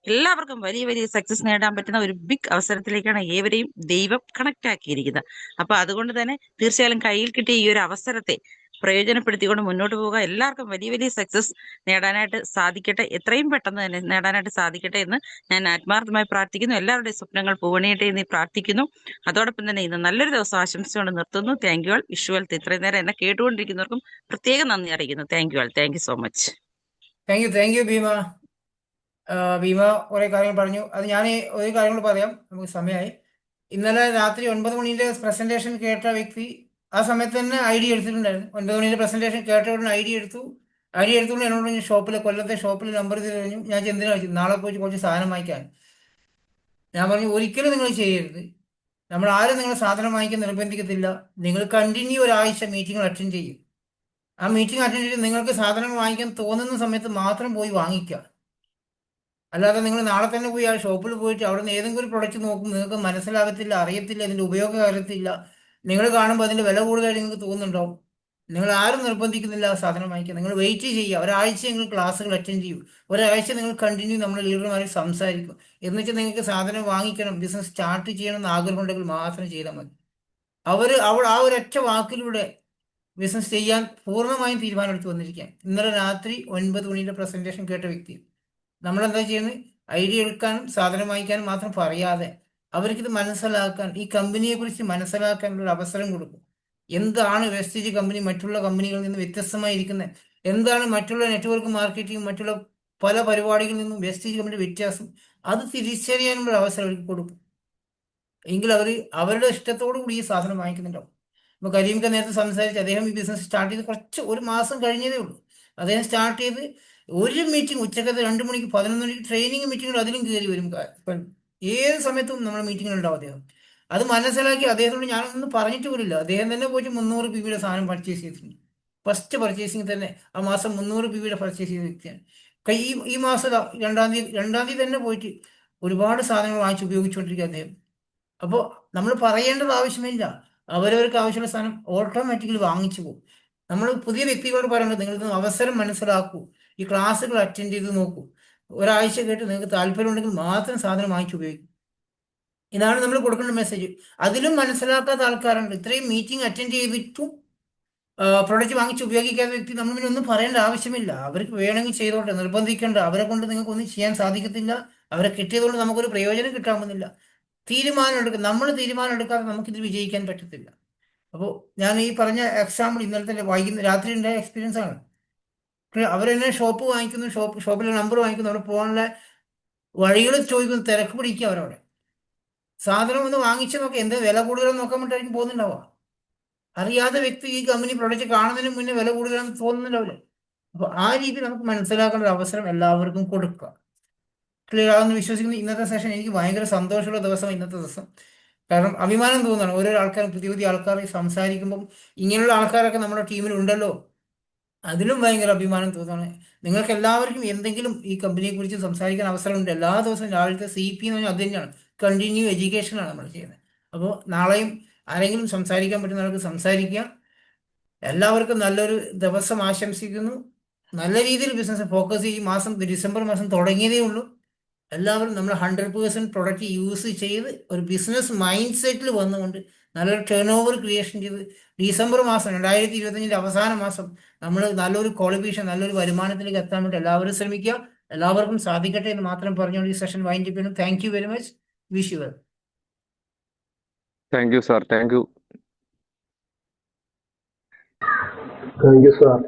എല്ലാവർക്കും വലിയ വലിയ സക്സസ് നേടാൻ പറ്റുന്ന ഒരു ബിഗ് അവസരത്തിലേക്കാണ് ഏവരെയും ദൈവം കണക്ട് ആക്കിയിരിക്കുന്നത്. അപ്പൊ അതുകൊണ്ട് തന്നെ തീർച്ചയായും കയ്യിൽ കിട്ടിയ ഈ ഒരു അവസരത്തെ പ്രയോജനപ്പെടുത്തിക്കൊണ്ട് മുന്നോട്ട് പോവുക. എല്ലാവർക്കും വലിയ വലിയ സക്സസ് നേടാനായിട്ട് സാധിക്കട്ടെ, എത്രയും പെട്ടെന്ന് തന്നെ നേടാനായിട്ട് സാധിക്കട്ടെ എന്ന് ഞാൻ ആത്മാർത്ഥമായി പ്രാർത്ഥിക്കുന്നു. എല്ലാവരുടെയും സ്വപ്നങ്ങൾ പൂവണിയട്ടെ എന്ന് പ്രാർത്ഥിക്കുന്നു. അതോടൊപ്പം തന്നെ ഇന്ന് നല്ലൊരു ദിവസം ആശംസിച്ചുകൊണ്ട് നിർത്തുന്നു. Thank you all. വിഷ്വൽ ഇത്രയും നേരം എന്നെ കേട്ടുകൊണ്ടിരിക്കുന്നവർക്കും പ്രത്യേകം നന്ദി അറിയിക്കുന്നു. Thank you all. Thank you so much. Thank you Bheema. Bheema കുറെ കാര്യങ്ങൾ പറഞ്ഞു. അത് ഞാൻ ഒരു കാര്യം കൂടി പറയാം, നമുക്ക് സമയമായി. ഇന്നലെ രാത്രി 9 മണിയുടെ പ്രസന്റേഷൻ കേട്ട വ്യക്തി ആ സമയത്ത് തന്നെ ID എടുത്തിട്ടുണ്ടായിരുന്നു. 9 മണിയുടെ പ്രസന്റേഷൻ കേട്ട ഉടനെ ID എടുത്തുകൊണ്ട് എന്നോട് പറഞ്ഞു, കൊല്ലത്തെ ഷോപ്പിൽ നമ്പർ തിരിഞ്ഞു. ഞാൻ എന്തിനാ വെച്ചു, നാളെ പോയിട്ട് കുറച്ച് സാധനം വാങ്ങിക്കാൻ. ഞാൻ പറഞ്ഞു, ഒരിക്കലും നിങ്ങൾ ചെയ്യരുത്. നമ്മൾ ആരും നിങ്ങളെ സാധനം വാങ്ങിക്കാൻ നിർബന്ധിക്കത്തില്ല. നിങ്ങൾ കണ്ടിന്യൂ ഒരാഴ്ച മീറ്റിംഗ് അറ്റൻഡ് ചെയ്യും. ആ മീറ്റിംഗ് അറ്റൻഡ് ചെയ്ത് നിങ്ങൾക്ക് സാധനങ്ങൾ വാങ്ങിക്കാൻ തോന്നുന്ന സമയത്ത് മാത്രം പോയി വാങ്ങിക്കുക. അല്ലാതെ നിങ്ങൾ നാളെ തന്നെ പോയി ആ ഷോപ്പിൽ പോയിട്ട് അവിടെ നിന്ന് ഏതെങ്കിലും ഒരു പ്രൊഡക്റ്റ് നോക്കും, നിങ്ങൾക്ക് മനസ്സിലാകത്തില്ല, അറിയത്തില്ല, ഇതിൻ്റെ ഉപയോഗം അറിയത്തില്ല. നിങ്ങൾ കാണുമ്പോൾ അതിൻ്റെ വില കൂടുതലായിട്ട് നിങ്ങൾക്ക് തോന്നുന്നുണ്ടാവും. നിങ്ങൾ ആരും നിർബന്ധിക്കുന്നില്ല ആ സാധനം വാങ്ങിക്കുക. നിങ്ങൾ വെയിറ്റ് ചെയ്യുക. ഒരാഴ്ച നിങ്ങൾ ക്ലാസ്സുകൾ അറ്റൻഡ് ചെയ്യും. ഒരാഴ്ച നിങ്ങൾ കണ്ടിന്യൂ നമ്മുടെ ലീഡർമാരെ സംസാരിക്കും. എന്നുവെച്ചാൽ നിങ്ങൾക്ക് സാധനം വാങ്ങിക്കണം, ബിസിനസ് സ്റ്റാർട്ട് ചെയ്യണം എന്ന് ആഗ്രഹമുണ്ടെങ്കിൽ മാത്രം ചെയ്താൽ മതി. അവൾ ആ ഒരൊറ്റ വാക്കിലൂടെ ബിസിനസ് ചെയ്യാൻ പൂർണ്ണമായും തീരുമാനമെടുത്ത് വന്നിരിക്കുകയാണ്. ഇന്നലെ രാത്രി 9 മണിയുടെ പ്രസന്റേഷൻ കേട്ട വ്യക്തി. നമ്മളെന്താ ചെയ്യുന്നത്? ID എടുക്കാനും സാധനം വാങ്ങിക്കാനും മാത്രം പറയാതെ അവർക്കിത് മനസ്സിലാക്കാൻ, ഈ കമ്പനിയെ കുറിച്ച് മനസ്സിലാക്കാനുള്ള ഒരു അവസരം കൊടുക്കും. എന്താണ് വെസ്റ്റേജ് കമ്പനി മറ്റുള്ള കമ്പനികളിൽ നിന്ന് വ്യത്യസ്തമായിരിക്കുന്നത്, എന്താണ് മറ്റുള്ള നെറ്റ്വർക്ക് മാർക്കറ്റിംഗ്, മറ്റുള്ള പല പരിപാടികളിൽ നിന്നും വെസ്റ്റേജ് കമ്പനിയുടെ വ്യത്യാസം, അത് തിരിച്ചറിയാനുള്ള അവസരം അവർക്ക് കൊടുക്കും. എങ്കിൽ അവരുടെ ഇഷ്ടത്തോടു കൂടി ഈ സാധനം വാങ്ങിക്കുന്നുണ്ടാവും. ഇപ്പോൾ കരീംക്ക് നേരത്തെ സംസാരിച്ച് അദ്ദേഹം ഈ ബിസിനസ് സ്റ്റാർട്ട് ചെയ്ത് ഒരു മാസം കഴിഞ്ഞതേ ഉള്ളൂ. അദ്ദേഹം സ്റ്റാർട്ട് ചെയ്ത് ഒരു മീറ്റിംഗ് ഉച്ചക്കത്തെ 2 മണിക്ക് 11 മണിക്ക് ട്രെയിനിങ് മീറ്റിങ്ങുകൾ അതിലും കയറി വരും. ഇപ്പം ഏത് സമയത്തും നമ്മുടെ മീറ്റിങ്ങിൽ ഉണ്ടാവും അദ്ദേഹം. അത് മനസ്സിലാക്കി അദ്ദേഹത്തോട് ഞാനൊന്നും പറഞ്ഞിട്ട് പോലില്ല. അദ്ദേഹം തന്നെ പോയിട്ട് 300 PVയുടെ സാധനം പർച്ചേസ് ചെയ്തിട്ടുണ്ട്. ഫസ്റ്റ് പർച്ചേസിങ് തന്നെ ആ മാസം 300 PVയുടെ പർച്ചേസ് ചെയ്ത വ്യക്തിയാണ്. ഈ മാസം 2-ാം തീയതി തന്നെ പോയിട്ട് ഒരുപാട് സാധനങ്ങൾ വാങ്ങിച്ച് ഉപയോഗിച്ചുകൊണ്ടിരിക്കുക അദ്ദേഹം. അപ്പോൾ നമ്മൾ പറയേണ്ടത് ആവശ്യമില്ല. അവരവർക്ക് ആവശ്യമുള്ള സാധനം ഓട്ടോമാറ്റിക്കലി വാങ്ങിച്ചു പോകും. നമ്മൾ പുതിയ വ്യക്തികളോട് പറയുന്നത്, നിങ്ങൾ അവസരം മനസ്സിലാക്കൂ, ഈ ക്ലാസ്സുകൾ അറ്റൻഡ് ചെയ്ത് നോക്കൂ, ഒരാഴ്ച കേട്ട് നിങ്ങൾക്ക് താല്പര്യമുണ്ടെങ്കിൽ മാത്രം സാധനം വാങ്ങിച്ച് ഉപയോഗിക്കും. ഇതാണ് നമ്മൾ കൊടുക്കേണ്ട മെസ്സേജ്. അതിലും മനസ്സിലാക്കാത്ത ആൾക്കാരുണ്ട്. ഇത്രയും മീറ്റിംഗ് അറ്റൻഡ് ചെയ്തിട്ടും പ്രൊഡക്റ്റ് വാങ്ങിച്ച് ഉപയോഗിക്കാത്ത വ്യക്തി നമ്മൾ പിന്നെ ഒന്നും പറയേണ്ട ആവശ്യമില്ല. അവർക്ക് വേണമെങ്കിൽ ചെയ്തോട്ടെ, നിർബന്ധിക്കേണ്ട. അവരെ കൊണ്ട് നിങ്ങൾക്ക് ഒന്നും ചെയ്യാൻ സാധിക്കത്തില്ല. അവരെ കിട്ടിയതുകൊണ്ട് നമുക്കൊരു പ്രയോജനം കിട്ടാൻ പോകുന്നില്ല. നമ്മൾ തീരുമാനം എടുക്കാതെ നമുക്കിത് വിജയിക്കാൻ പറ്റത്തില്ല. അപ്പോൾ ഞാൻ ഈ പറഞ്ഞ എക്സാമ്പിൾ ഇന്നലത്തെ രാത്രി ഉണ്ടായ എക്സ്പീരിയൻസ് ആണ്. അവരെന്നെ ഷോപ്പ് വാങ്ങിക്കുന്നു, ഷോപ്പിലെ നമ്പർ വാങ്ങിക്കുന്നു, അവിടെ പോകാനുള്ള വഴികൾ ചോദിക്കുന്നു, തിരക്ക് പിടിക്കുക അവരവിടെ. സാധനം ഒന്ന് വാങ്ങിച്ചു നോക്കി, എന്താ വില കൂടുതലെന്ന് നോക്കാൻ വേണ്ടിയിട്ടായിരിക്കും പോകുന്നുണ്ടാവുക. അറിയാത്ത വ്യക്തി ഈ കമ്പനി പ്രൊഡക്റ്റ് കാണുന്നതിന് മുന്നേ വില കൂടുതലാണെന്ന് തോന്നുന്നുണ്ടാവില്ല. അപ്പോൾ ആ രീതി നമുക്ക് മനസ്സിലാക്കേണ്ട ഒരു അവസരം എല്ലാവർക്കും കൊടുക്കുക. ക്ലിയർ ആണെന്ന് വിശ്വസിക്കുന്നു. ഇന്നത്തെ സെഷൻ എനിക്ക് ഭയങ്കര സന്തോഷമുള്ള ദിവസം ഇന്നത്തെ ദിവസം. കാരണം അഭിമാനം തോന്നുകയാണ് ഓരോ ആൾക്കാരും, പുതിയ പുതിയ ആൾക്കാർ സംസാരിക്കുമ്പം ഇങ്ങനെയുള്ള ആൾക്കാരൊക്കെ നമ്മുടെ ടീമിൽ ഉണ്ടല്ലോ, അതിലും ഭയങ്കര അഭിമാനം തോന്നുകയാണ്. നിങ്ങൾക്ക് എല്ലാവർക്കും എന്തെങ്കിലും ഈ കമ്പനിയെ കുറിച്ച് സംസാരിക്കാൻ അവസരമുണ്ട്. എല്ലാ ദിവസവും രാവിലത്തെ CP എന്ന് പറഞ്ഞാൽ അത് തന്നെയാണ്, കണ്ടിന്യൂ എഡ്യൂക്കേഷനാണ് നമ്മൾ ചെയ്യുന്നത്. അപ്പോൾ നാളെയും ആരെങ്കിലും സംസാരിക്കാൻ പറ്റുന്നവർക്ക് സംസാരിക്കുക. എല്ലാവർക്കും നല്ലൊരു ദിവസം ആശംസിക്കുന്നു. നല്ല രീതിയിൽ ബിസിനസ് ഫോക്കസ് ചെയ്യും. ഡിസംബർ മാസം തുടങ്ങിയതേ ഉള്ളൂ. എല്ലാവരും നമ്മൾ 100% പ്രൊഡക്റ്റ് യൂസ് ചെയ്ത് ഒരു ബിസിനസ് മൈൻഡ് സെറ്റിൽ വന്നുകൊണ്ട് നല്ലൊരു ടേൺ ഓവർ ക്രിയേഷൻ ചെയ്ത് ഡിസംബർ മാസം 2025 അവസാന മാസം നമ്മൾ നല്ലൊരു ക്വാളിഫിക്കേഷൻ, നല്ലൊരു വരുമാനത്തിലേക്ക് എത്താൻ വേണ്ടി എല്ലാവരും ശ്രമിക്കുക. എല്ലാവർക്കും സാധിക്കട്ടെ എന്ന് മാത്രം പറഞ്ഞുകൊണ്ട് ഈ സെഷൻ വൈൻഡ് ചെയ്യുന്നു. Thank you very much. Wish you well. Thank you sir. Thank you. Thank you sir.